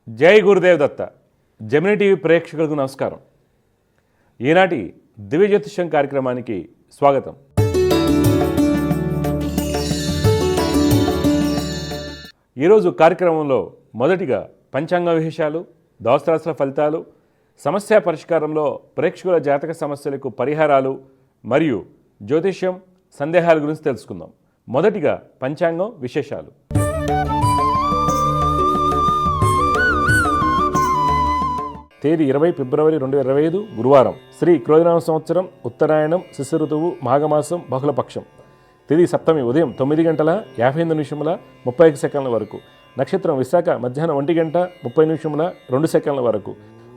జై గురుదేవ్ దత్త. Gemini TV ప్రేక్షకులకు నమస్కారం. ఈనాటి దివ్య జ్యోతిష్యం కార్యక్రమానికి స్వాగతం. ఈరోజు కార్యక్రమంలో మొదటిగా పంచాంగ విశేషాలు, దోస్తరాశుల ఫలితాలు, సమస్య పరిష్కారంలో ప్రేక్షకుల జాతక సమస్యలకు పరిహారాలు మరియు జ్యోతిష్యం సందేహాల గురించి తెలుసుకుందాం. మొదటిగా పంచాంగం విశేషాలు. తేదీ 20 ఫిబ్రవరి 2025 గురువారం. శ్రీ క్రోధినామ సంవత్సరం, ఉత్తరాయణం, శిశిర ఋతువు, మాఘమాసం, బహుళపక్షం. తేదీ సప్తమి ఉదయం 9:58:31 వరకు. నక్షత్రం విశాఖ మధ్యాహ్నం 1:30:2 వరకు.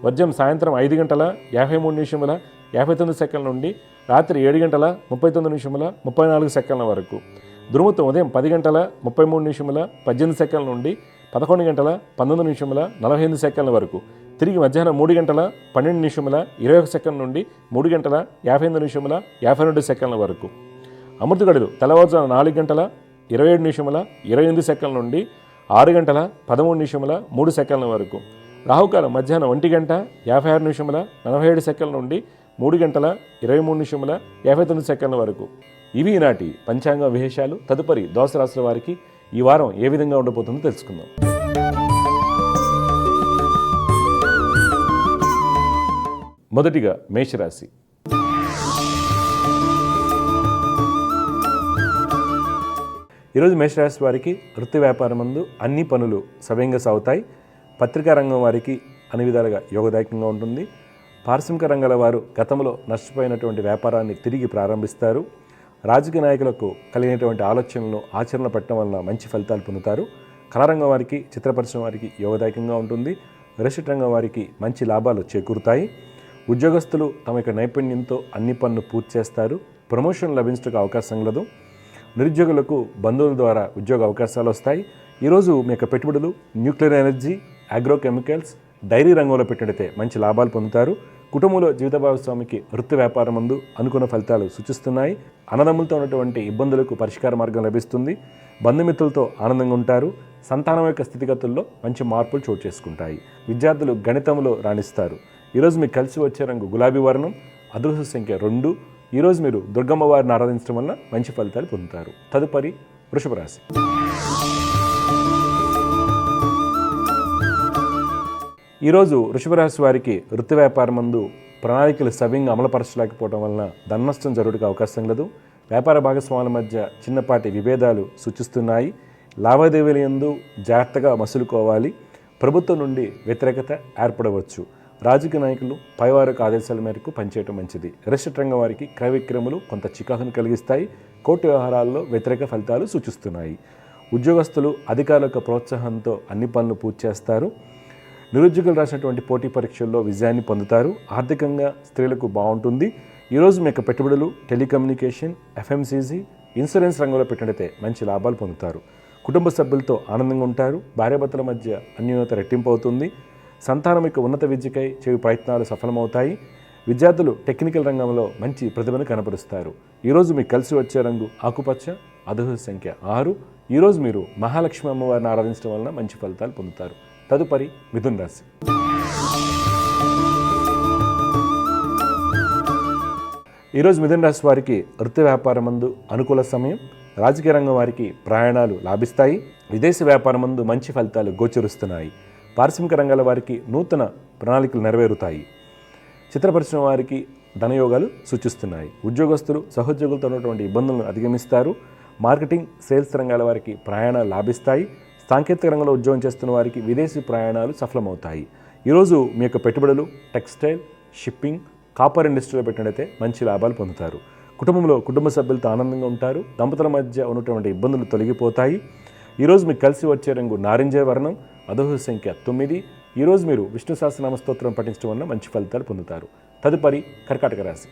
వర్జం సాయంత్రం 5:53:59 నుండి రాత్రి 7:39:34 వరకు. దుర్ముహూర్తం ఉదయం 10:33:18 నుండి 11:19:45 వరకు. తిరిగి మధ్యాహ్నం 3:12:21 నుండి 3:58:52 వరకు. అమృత గడులు తెల్లవారుజామున 4:27:28 నుండి 6:13:3 వరకు. రాహుకాలం మధ్యాహ్నం 1:56:47 నుండి 3:23:59 వరకు. ఇవి ఈనాటి పంచాంగ విశేషాలు. తదుపరి ద్వాదశ రాశుల వారికి ఈ వారం ఏ విధంగా ఉండబోతుందో తెలుసుకుందాం. మొదటిగా మేషరాశి. ఈరోజు మేషరాశి వారికి వృత్తి వ్యాపారం నందు అన్ని పనులు సవ్యంగా సాగుతాయి. పత్రికా రంగం వారికి అన్ని విధాలుగా యోగదాయకంగా ఉంటుంది. పారిశ్రామిక రంగాల వారు గతంలో నష్టపోయినటువంటి వ్యాపారాన్ని తిరిగి ప్రారంభిస్తారు. రాజకీయ నాయకులకు కలిగినటువంటి ఆలోచనలను ఆచరణ పెట్టడం వలన మంచి ఫలితాలు పొందుతారు. కళారంగం వారికి, చిత్ర పరిశ్రమ వారికి యోగదాయకంగా ఉంటుంది. రియల్ రంగం వారికి మంచి లాభాలు చేకూరుతాయి. ఉద్యోగస్తులు తమ యొక్క నైపుణ్యంతో అన్ని పనులు పూర్తి చేస్తారు. ప్రమోషన్ లభించడానికి అవకాశం కలదు. నిరుద్యోగులకు బంధువుల ద్వారా ఉద్యోగ అవకాశాలు వస్తాయి. ఈరోజు మీ యొక్క పెట్టుబడులు న్యూక్లియర్ ఎనర్జీ, అగ్రోకెమికల్స్, డైరీ రంగంలో పెట్టినట్లయితే మంచి లాభాలు పొందుతారు. కుటుంబంలో జీవిత భాగస్వామికి వృత్తి వ్యాపారం ముందు అనుకున్న ఫలితాలు సూచిస్తున్నాయి. అన్నదమ్ములతో ఉన్నటువంటి ఇబ్బందులకు పరిష్కార మార్గం లభిస్తుంది. బంధుమిత్రులతో ఆనందంగా ఉంటారు. సంతానం యొక్క స్థితిగతుల్లో మంచి మార్పులు చోటు చేసుకుంటాయి. విద్యార్థులు గణితంలో రాణిస్తారు. ఈరోజు మీకు కలిసి వచ్చే రంగు గులాబీ వర్ణం. అదృష్ట సంఖ్య 2. ఈరోజు మీరు దుర్గమ్మ వారిని ఆరాధించడం వల్ల మంచి ఫలితాలు పొందుతారు. తదుపరి వృషభ రాశి. ఈరోజు వృషభ రాశి వారికి వృత్తి వ్యాపారం నందు ప్రణాళికలు సవ్యంగా అమలుపరచలేకపోవడం వలన ధననష్టం జరుగుటకు అవకాశం లేదు. వ్యాపార భాగస్వాముల మధ్య చిన్నపాటి విభేదాలు సూచిస్తున్నాయి. లావాదేవీల యందు జాగ్రత్తగా మసులుకోవాలి. ప్రభుత్వం నుండి వ్యతిరేకత ఏర్పడవచ్చు. రాజకీయ నాయకులు పైవారి ఆదేశాల మేరకు పనిచేయడం మంచిది. రియల్ రంగం వారికి క్రయ విక్రయములు కొంత చికాకును కలిగిస్తాయి. కోర్టు వ్యవహారాల్లో వ్యతిరేక ఫలితాలు సూచిస్తున్నాయి. ఉద్యోగస్తులు అధికారుల యొక్క ప్రోత్సాహంతో అన్ని పనులు పూర్తి చేస్తారు. నిరుద్యోగులు రాసినటువంటి పోటీ పరీక్షల్లో విజయాన్ని పొందుతారు. ఆర్థికంగా స్త్రీలకు బాగుంటుంది. ఈరోజు మీ యొక్క పెట్టుబడులు టెలికమ్యూనికేషన్, ఎఫ్ఎంసీజీ, ఇన్సూరెన్స్ రంగంలో పెట్టినట్లయితే మంచి లాభాలు పొందుతారు. కుటుంబ సభ్యులతో ఆనందంగా ఉంటారు. భార్యాభర్తల మధ్య అన్యోన్యత రెట్టింపు అవుతుంది. సంతానం యొక్క ఉన్నత విద్యకై చేయు ప్రయత్నాలు సఫలమవుతాయి. విద్యార్థులు టెక్నికల్ రంగంలో మంచి ప్రతిభను కనపరుస్తారు. ఈరోజు మీకు కలిసి వచ్చే రంగు ఆకుపచ్చ. అదృష్ట సంఖ్య 6. ఈరోజు మీరు మహాలక్ష్మి అమ్మవారిని ఆరాధించడం వలన మంచి ఫలితాలు పొందుతారు. తదుపరి మిథున రాశి. ఈరోజు మిథున రాశి వారికి వృత్తి వ్యాపారం నందు అనుకూల సమయం. రాజకీయ రంగం వారికి ప్రయాణాలు లాభిస్తాయి. విదేశీ వ్యాపారం నందు మంచి ఫలితాలు గోచరిస్తున్నాయి. పారిశ్రామిక రంగాల వారికి నూతన ప్రణాళికలు నెరవేరుతాయి. చిత్ర పరిశ్రమ వారికి ధనయోగాలు సూచిస్తున్నాయి. ఉద్యోగస్తులు సహోద్యోగులతో ఉన్నటువంటి ఇబ్బందులను అధిగమిస్తారు. మార్కెటింగ్, సేల్స్ రంగాల వారికి ప్రయాణాలు లాభిస్తాయి. సాంకేతిక రంగంలో ఉద్యోగం చేస్తున్న వారికి విదేశీ ప్రయాణాలు సఫలమవుతాయి. ఈరోజు మీ యొక్క పెట్టుబడులు టెక్స్టైల్, షిప్పింగ్, కాపర్ ఇండస్ట్రీలో పెట్టినట్లయితే మంచి లాభాలు పొందుతారు. కుటుంబంలో కుటుంబ సభ్యులతో ఆనందంగా ఉంటారు. దంపతుల మధ్య ఉన్నటువంటి ఇబ్బందులు తొలగిపోతాయి. ఈరోజు మీకు కలిసి వచ్చే రంగు నారింజ వర్ణం. అదృష్ట సంఖ్య 9. ఈరోజు మీరు విష్ణు సహస్రనామ స్తోత్రం పఠించడం వల్ల మంచి ఫలితాలు పొందుతారు. తదుపరి కర్కాటక రాశి.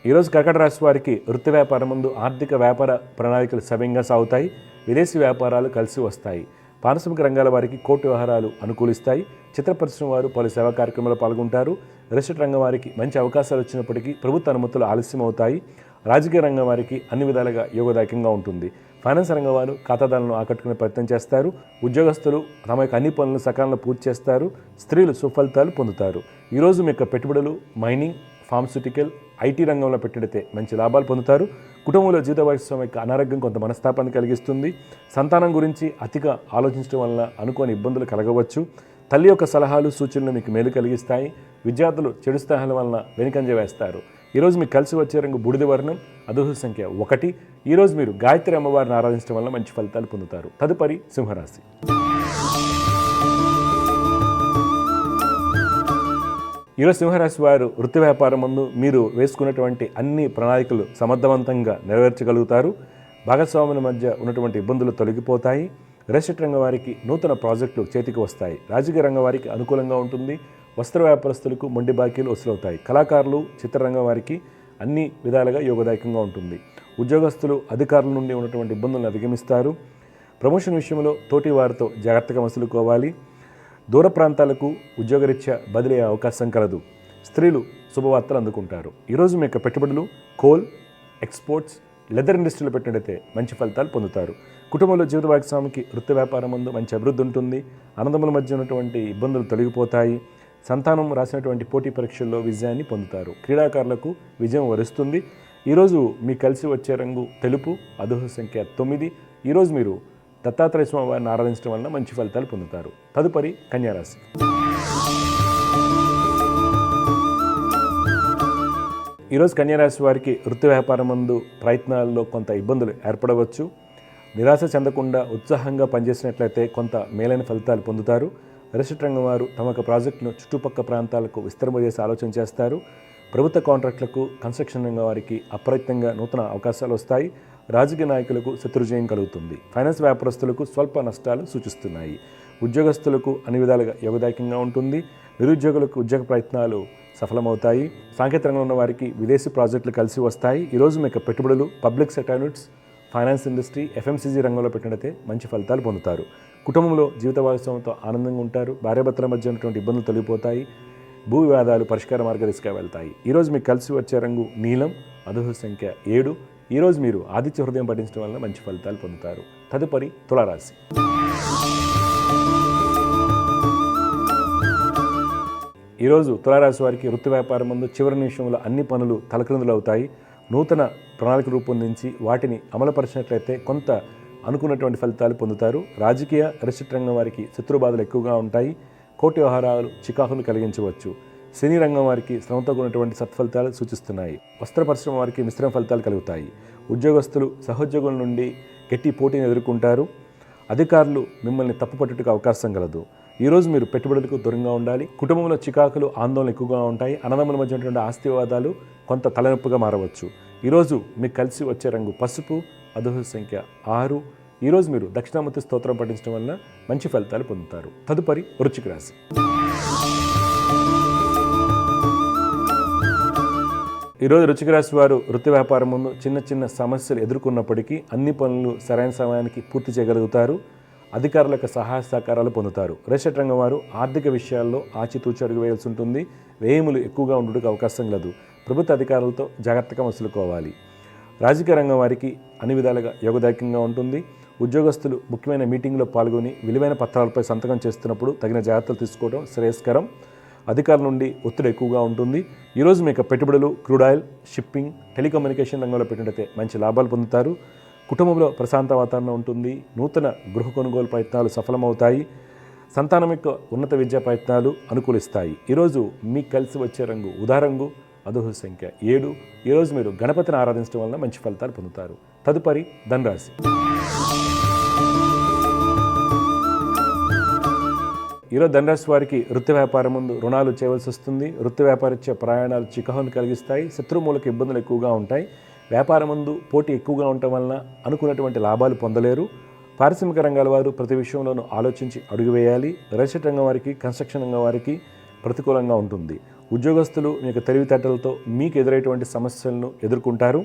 ఈరోజు కర్కాటక రాశి వారికి వృత్తి వ్యాపారం ముందు ఆర్థిక వ్యాపార ప్రణాళికలు సవ్యంగా సాగుతాయి. విదేశీ వ్యాపారాలు కలిసి వస్తాయి. పారిశ్రామిక రంగాల వారికి కోర్టు వ్యవహారాలు అనుకూలిస్తాయి. చిత్ర పరిశ్రమ వారు పలు సేవా కార్యక్రమాల్లో పాల్గొంటారు. రియల్ రంగం వారికి మంచి అవకాశాలు వచ్చినప్పటికీ ప్రభుత్వ అనుమతులు ఆలస్యం అవుతాయి. రాజకీయ రంగం వారికి అన్ని విధాలుగా యోగదాయకంగా ఉంటుంది. ఫైనాన్స్ రంగం వారు ఖాతాదారులను ఆకట్టుకునే ప్రయత్నం చేస్తారు. ఉద్యోగస్తులు తమ యొక్క అన్ని పనులను సకాలంలో పూర్తి చేస్తారు. స్త్రీలు సుఫలితాలు పొందుతారు. ఈరోజు మీ యొక్క పెట్టుబడులు మైనింగ్, ఫార్మస్యూటికల్, ఐటీ రంగంలో పెట్టిడితే మంచి లాభాలు పొందుతారు. కుటుంబంలో జీవిత భాగస్వామి యొక్క అనారోగ్యం కొంత మనస్తాపాన్ని కలిగిస్తుంది. సంతానం గురించి అతిగా ఆలోచించడం వల్ల అనుకోని ఇబ్బందులు కలగవచ్చు. తల్లి యొక్క సలహాలు, సూచనలు మీకు మేలు కలిగిస్తాయి. విద్యార్థులు చెడు స్థానాల వలన వెనుకంజ వేస్తారు. ఈరోజు మీకు కలిసి వచ్చే రంగు బూడిద వర్ణం, అదృష్ట సంఖ్య 1. ఈరోజు మీరు గాయత్రి అమ్మవారిని ఆరాధించడం వల్ల మంచి ఫలితాలు పొందుతారు. తదుపరి సింహరాశి. ఈరోజు సింహరాశి వారు వృత్తి వ్యాపారం ముందు మీరు వేసుకున్నటువంటి అన్ని ప్రణాళికలు సమర్థవంతంగా నెరవేర్చగలుగుతారు. భాగస్వాముల మధ్య ఉన్నటువంటి ఇబ్బందులు తొలగిపోతాయి. రియల్ ఎస్టేట్ రంగం వారికి నూతన ప్రాజెక్టులు చేతికి వస్తాయి. రాజకీయ రంగం వారికి అనుకూలంగా ఉంటుంది. వస్త్ర వ్యాపారస్తులకు మొండి బాకీలు వసూలవుతాయి. కళాకారులు, చిత్రరంగం వారికి అన్ని విధాలుగా యోగదాయకంగా ఉంటుంది. ఉద్యోగస్తులు అధికారుల నుండి ఉన్నటువంటి ఇబ్బందులను అధిగమిస్తారు. ప్రమోషన్ విషయంలో తోటి వారితో జాగ్రత్తగా మసులుకోవాలి. దూర ప్రాంతాలకు ఉద్యోగరీత్యా బదిలీ అయ్యే అవకాశం కలదు. స్త్రీలు శుభవార్తలు అందుకుంటారు. ఈరోజు మీ యొక్క పెట్టుబడులు కోల్, ఎక్స్పోర్ట్స్, లెదర్ ఇండస్ట్రీలో పెట్టినట్టయితే మంచి ఫలితాలు పొందుతారు. కుటుంబంలో జీవిత భాగస్వామికి వృత్తి వ్యాపారం ముందు మంచి అభివృద్ధి ఉంటుంది. అన్నదమ్ముల మధ్య ఉన్నటువంటి ఇబ్బందులు తొలగిపోతాయి. సంతానం రాసినటువంటి పోటీ పరీక్షల్లో విజయాన్ని పొందుతారు. క్రీడాకారులకు విజయం వరిస్తుంది. ఈరోజు మీకు కలిసి వచ్చే రంగు తెలుపు, అదృష్ట సంఖ్య 9. ఈరోజు మీరు దత్తాత్రేయ స్వామి వారిని ఆరాధించడం వలన మంచి ఫలితాలు పొందుతారు. తదుపరి కన్యారాశి. ఈరోజు కన్యారాశి వారికి వృత్తి వ్యాపారం ముందు ప్రయత్నాల్లో కొంత ఇబ్బందులు ఏర్పడవచ్చు. నిరాశ చెందకుండా ఉత్సాహంగా పనిచేసినట్లయితే కొంత మేలైన ఫలితాలు పొందుతారు. రియల్ ఎస్టేట్ రంగం వారు తమ యొక్క ప్రాజెక్టును చుట్టుపక్కల ప్రాంతాలకు విస్తరింపజేసే ఆలోచన చేస్తారు. ప్రభుత్వ కాంట్రాక్టులకు, కన్స్ట్రక్షన్ రంగం వారికి అప్రయత్నంగా నూతన అవకాశాలు వస్తాయి. రాజకీయ నాయకులకు శత్రుజయం కలుగుతుంది. ఫైనాన్స్ వ్యాపారస్తులకు స్వల్ప నష్టాలు సూచిస్తున్నాయి. ఉద్యోగస్తులకు అన్ని విధాలుగా యోగదాయకంగా ఉంటుంది. నిరుద్యోగులకు ఉద్యోగ ప్రయత్నాలు సఫలమవుతాయి. సాంకేతిక రంగంలో ఉన్న వారికి విదేశీ ప్రాజెక్టులు కలిసి వస్తాయి. ఈరోజు మీకు పెట్టుబడులు public sector units, finance industry, FMCG రంగంలో పెట్టినట్లయితే మంచి ఫలితాలు పొందుతారు. కుటుంబంలో జీవిత భాగస్వామితో ఆనందంగా ఉంటారు. భార్యాభర్తల మధ్య ఉన్నటువంటి ఇబ్బందులు తొలగిపోతాయి. భూ వివాదాలు పరిష్కార మార్గదర్శిగా వెళ్తాయి. ఈరోజు మీకు కలిసి వచ్చే రంగు నీలం, అదృష్ట సంఖ్య 7. ఈరోజు మీరు ఆదిత్య హృదయం పఠించడం వల్ల మంచి ఫలితాలు పొందుతారు. తదుపరి తులారాశి. ఈరోజు తులారాశి వారికి వృత్తి వ్యాపారం ముందు చివరి నిమిషంలో అన్ని పనులు తలక్రిందులు అవుతాయి. నూతన ప్రణాళిక రూపొందించి వాటిని అమలుపరిచినట్లయితే కొంత అనుకున్నటువంటి ఫలితాలు పొందుతారు. రాజకీయ, రియల్ ఎస్టేట్ రంగం వారికి శత్రుబాధలు ఎక్కువగా ఉంటాయి. కోర్టు వ్యవహారాలు చికాకులు కలిగించవచ్చు. సినీ రంగం వారికి శ్రమతో కూడినటువంటి సత్ఫలితాలు సూచిస్తున్నాయి. వస్త్ర పరిశ్రమ వారికి మిశ్రమ ఫలితాలు కలుగుతాయి. ఉద్యోగస్తులు సహోద్యోగుల నుండి గట్టి పోటీని ఎదుర్కొంటారు. అధికారులు మిమ్మల్ని తప్పుపట్టుటకు అవకాశం కలదు. ఈరోజు మీరు పెట్టుబడులకు దూరంగా ఉండాలి. కుటుంబంలో చికాకులు, ఆందోళన ఎక్కువగా ఉంటాయి. అన్నదమ్ముల మధ్య ఉన్నటువంటి ఆస్తి వివాదాలు కొంత తలనొప్పిగా మారవచ్చు. ఈరోజు మీకు కలిసి వచ్చే రంగు పసుపు, అదృష్ట సంఖ్య 6. ఈరోజు మీరు దక్షిణామూర్తి స్తోత్రం పఠించడం వల్ల మంచి ఫలితాలు పొందుతారు. తదుపరి వృశ్చిక రాశి. ఈరోజు వృశ్చిక రాశి వారు వృత్తి వ్యాపారం ముందు చిన్న చిన్న సమస్యలు ఎదుర్కొన్నప్పటికీ అన్ని పనులు సరైన సమయానికి పూర్తి చేయగలుగుతారు. అధికారుల యొక్క సహాయ సహకారాలు పొందుతారు. రియల్ ఎస్టేట్ రంగం వారు ఆర్థిక విషయాల్లో ఆచితూచి అడుగు వేయాల్సి ఉంటుంది. వ్యయములు ఎక్కువగా ఉండడానికి అవకాశం లేదు. ప్రభుత్వ అధికారులతో జాగ్రత్తగా మసులుకోవాలి. రాజకీయ రంగం వారికి అన్ని విధాలుగా యోగదాయకంగా ఉంటుంది. ఉద్యోగస్తులు ముఖ్యమైన మీటింగ్లో పాల్గొని విలువైన పత్రాలపై సంతకం చేస్తున్నప్పుడు తగిన జాగ్రత్తలు తీసుకోవడం శ్రేయస్కరం. అధికారుల నుండి ఒత్తిడి ఎక్కువగా ఉంటుంది. ఈరోజు మీకు పెట్టుబడులు క్రూడ్ ఆయిల్, షిప్పింగ్, టెలికమ్యూనికేషన్ రంగంలో పెట్టినట్లయితే మంచి లాభాలు పొందుతారు. కుటుంబంలో ప్రశాంత వాతావరణం ఉంటుంది. నూతన గృహ కొనుగోలు ప్రయత్నాలు సఫలమవుతాయి. సంతానం యొక్క ఉన్నత విద్యా ప్రయత్నాలు అనుకూలిస్తాయి. ఈరోజు మీకు కలిసి వచ్చే రంగు ఉదారంగు, అదృష్ట సంఖ్య 7. ఈరోజు మీరు గణపతిని ఆరాధించడం వలన మంచి ఫలితాలు పొందుతారు. తదుపరి ధనురాశి. ఈరోజు ధనురాశి వారికి వృత్తి వ్యాపారం ముందు రుణాలు చేయవలసి వస్తుంది. వృత్తి వ్యాపారిచ్చే ప్రయాణాలు చికాకును కలిగిస్తాయి. శత్రుమూలక ఇబ్బందులు ఎక్కువగా ఉంటాయి. వ్యాపారం ముందు పోటీ ఎక్కువగా ఉండటం వలన అనుకున్నటువంటి లాభాలు పొందలేరు. పారిశ్రామిక రంగాల వారు ప్రతి విషయంలోనూ ఆలోచించి అడుగు వేయాలి. రియల్ ఎస్టేట్ రంగం వారికి, కన్స్ట్రక్షన్ రంగం వారికి ప్రతికూలంగా ఉంటుంది. ఉద్యోగస్తులు మీ యొక్క తెలివితేటలతో మీకు ఎదురైనటువంటి సమస్యలను ఎదుర్కొంటారు.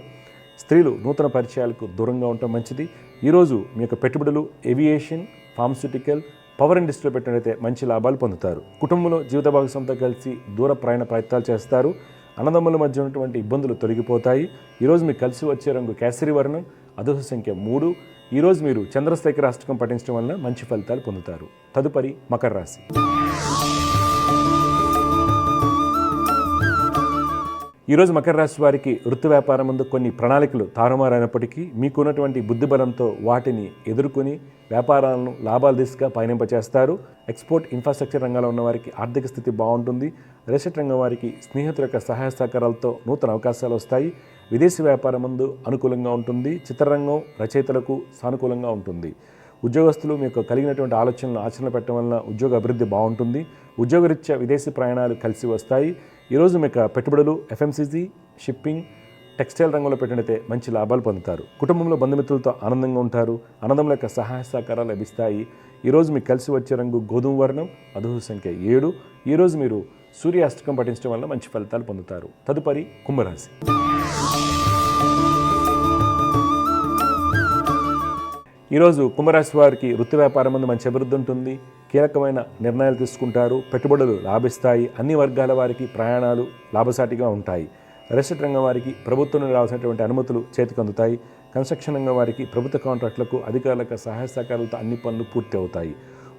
స్త్రీలు నూతన పరిచయాలకు దూరంగా ఉండటం మంచిది. ఈరోజు మీ యొక్క పెట్టుబడులు ఏవియేషన్, ఫార్మస్యూటికల్, పవర్ ఇండస్ట్రీలో పెట్టినట్లయితే మంచి లాభాలు పొందుతారు. కుటుంబంలో జీవిత భాగస్వామితో కలిసి దూర ప్రయాణ ప్రయత్నాలు చేస్తారు. అన్నదమ్ముల మధ్య ఉన్నటువంటి ఇబ్బందులు తొలగిపోతాయి. ఈరోజు మీకు కలిసి వచ్చే రంగు కేసరి వర్ణం, అదృష్ట సంఖ్య 3. ఈరోజు మీరు చంద్రశేఖర అష్టకం పఠించడం వలన మంచి ఫలితాలు పొందుతారు. తదుపరి మకర రాశి. ఈరోజు మకర రాశి వారికి వృత్తి వ్యాపారం ముందు కొన్ని ప్రణాళికలు తారుమారైనప్పటికీ మీకున్నటువంటి బుద్ధి బలంతో వాటిని ఎదుర్కొని వ్యాపారాలను లాభాల దిశగా పయనింపచేస్తారు. ఎక్స్పోర్ట్ ఇన్ఫ్రాస్ట్రక్చర్ రంగంలో ఉన్న వారికి ఆర్థిక స్థితి బాగుంటుంది. రియల్ ఎస్టేట్ రంగం వారికి స్నేహితుల యొక్క సహాయ సహకారాలతో నూతన అవకాశాలు వస్తాయి. విదేశీ వ్యాపారం ముందు అనుకూలంగా ఉంటుంది. చిత్రరంగం రచయితలకు సానుకూలంగా ఉంటుంది. ఉద్యోగస్తులు మీకు కలిగినటువంటి ఆలోచనలు ఆచరణ పెట్టడం వలన ఉద్యోగ అభివృద్ధి బాగుంటుంది. ఉద్యోగరీత్యా విదేశీ ప్రయాణాలు కలిసి వస్తాయి. ఈరోజు మీకు పెట్టుబడులు ఎఫ్ఎంసీజీ, షిప్పింగ్, టెక్స్టైల్ రంగంలో పెట్టినట్టే మంచి లాభాలు పొందుతారు. కుటుంబంలో బంధుమిత్రులతో ఆనందంగా ఉంటారు. ఆనందంలో యొక్క సహాయ సహకారాలు లభిస్తాయి. ఈరోజు మీకు కలిసి వచ్చే రంగు గోధుమ వర్ణం, అదృష్ట సంఖ్య 7. ఈరోజు మీరు సూర్య అష్టకం పఠించడం వల్ల మంచి ఫలితాలు పొందుతారు. తదుపరి కుంభరాశి. ఈరోజు కుంభరాశి వారికి వృత్తి వ్యాపారం ముందు మంచి అభివృద్ధి ఉంటుంది. కీలకమైన నిర్ణయాలు తీసుకుంటారు. పెట్టుబడులు లాభిస్తాయి. అన్ని వర్గాల వారికి ప్రయాణాలు లాభసాటిగా ఉంటాయి. రియల్ ఎస్టేట్ రంగం వారికి ప్రభుత్వం నుండి రావాల్సినటువంటి అనుమతులు చేతికి అందుతాయి. కన్స్ట్రక్షన్ రంగం వారికి ప్రభుత్వ కాంట్రాక్టులకు అధికారులకు సహాయ సహకారాలతో అన్ని పనులు పూర్తి అవుతాయి.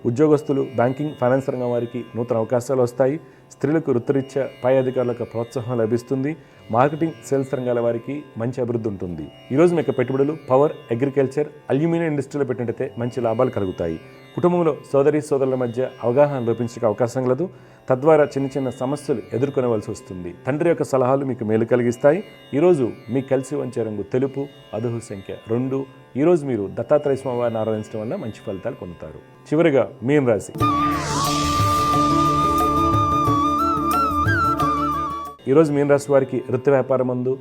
ఉద్యోగస్తులు బ్యాంకింగ్, ఫైనాన్స్ రంగం వారికి నూతన అవకాశాలు వస్తాయి. స్త్రీలకు వృత్తిరీత్యా పై అధికారులకు ప్రోత్సాహం లభిస్తుంది. మార్కెటింగ్, సేల్స్ రంగాల వారికి మంచి అభివృద్ధి ఉంటుంది. ఈరోజు మీకు పెట్టుబడులు పవర్, అగ్రికల్చర్, అల్యూమినియం ఇండస్ట్రీలో పెట్టినట్టయితే మంచి లాభాలు కలుగుతాయి. కుటుంబంలో సోదరుల మధ్య అవగాహన లోపించే అవకాశం కలదు. తద్వారా చిన్న చిన్న సమస్యలు ఎదుర్కొనవలసి వస్తుంది. తండ్రి యొక్క సలహాలు మీకు మేలు కలిగిస్తాయి. ఈరోజు మీకు కలిసి వచ్చే రంగు తెలుపు, అదృష్ట సంఖ్య 2. ఈరోజు మీరు దత్తాత్రేయ స్వామి వారిని ఆరాధించడం వల్ల మంచి ఫలితాలు పొందుతారు. చివరిగా మీన రాశి. ఈరోజు మీన రాశి వారికి వృత్తి వ్యాపారం ముందు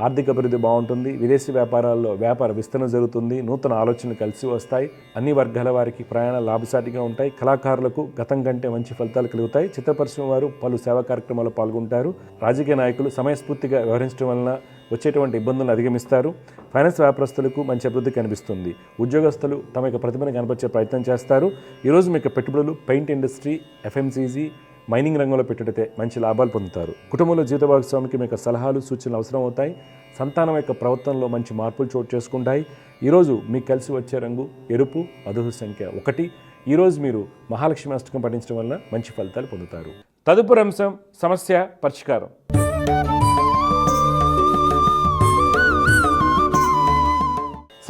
ఆర్థిక అభివృద్ధి బాగుంటుంది. విదేశీ వ్యాపారాల్లో వ్యాపార విస్తరణ జరుగుతుంది. నూతన ఆలోచనలు కలిసి వస్తాయి. అన్ని వర్గాల వారికి ప్రయాణాలు లాభసాటిగా ఉంటాయి. కళాకారులకు గతం కంటే మంచి ఫలితాలు కలుగుతాయి. చిత్ర పరిశ్రమ వారు పలు సేవా కార్యక్రమాల్లో పాల్గొంటారు. రాజకీయ నాయకులు సమయస్ఫూర్తిగా వ్యవహరించడం వలన వచ్చేటువంటి ఇబ్బందులను అధిగమిస్తారు. ఫైనాన్స్ వ్యాపారస్తులకు మంచి అభివృద్ధి కనిపిస్తుంది. ఉద్యోగస్తులు తమ యొక్క ప్రతిభను కనపరిచే ప్రయత్నం చేస్తారు. ఈరోజు మీకు పెట్టుబడులు పెయింట్ ఇండస్ట్రీ, ఎఫ్ఎంసీజీ, మైనింగ్ రంగంలో పెట్టినట్టయితే మంచి లాభాలు పొందుతారు. కుటుంబంలో జీవిత భాగస్వామికి మీకు సలహాలు, సూచనలు అవసరం అవుతాయి. సంతానం యొక్క ప్రవర్తనలో మంచి మార్పులు చోటు చేసుకుంటాయి. ఈరోజు మీకు కలిసి వచ్చే రంగు ఎరుపు, అదృష్ట సంఖ్య 1. ఈరోజు మీరు మహాలక్ష్మి అష్టకం పఠించడం వల్ల మంచి ఫలితాలు పొందుతారు. తదుపరి అంశం సమస్య పరిష్కారం.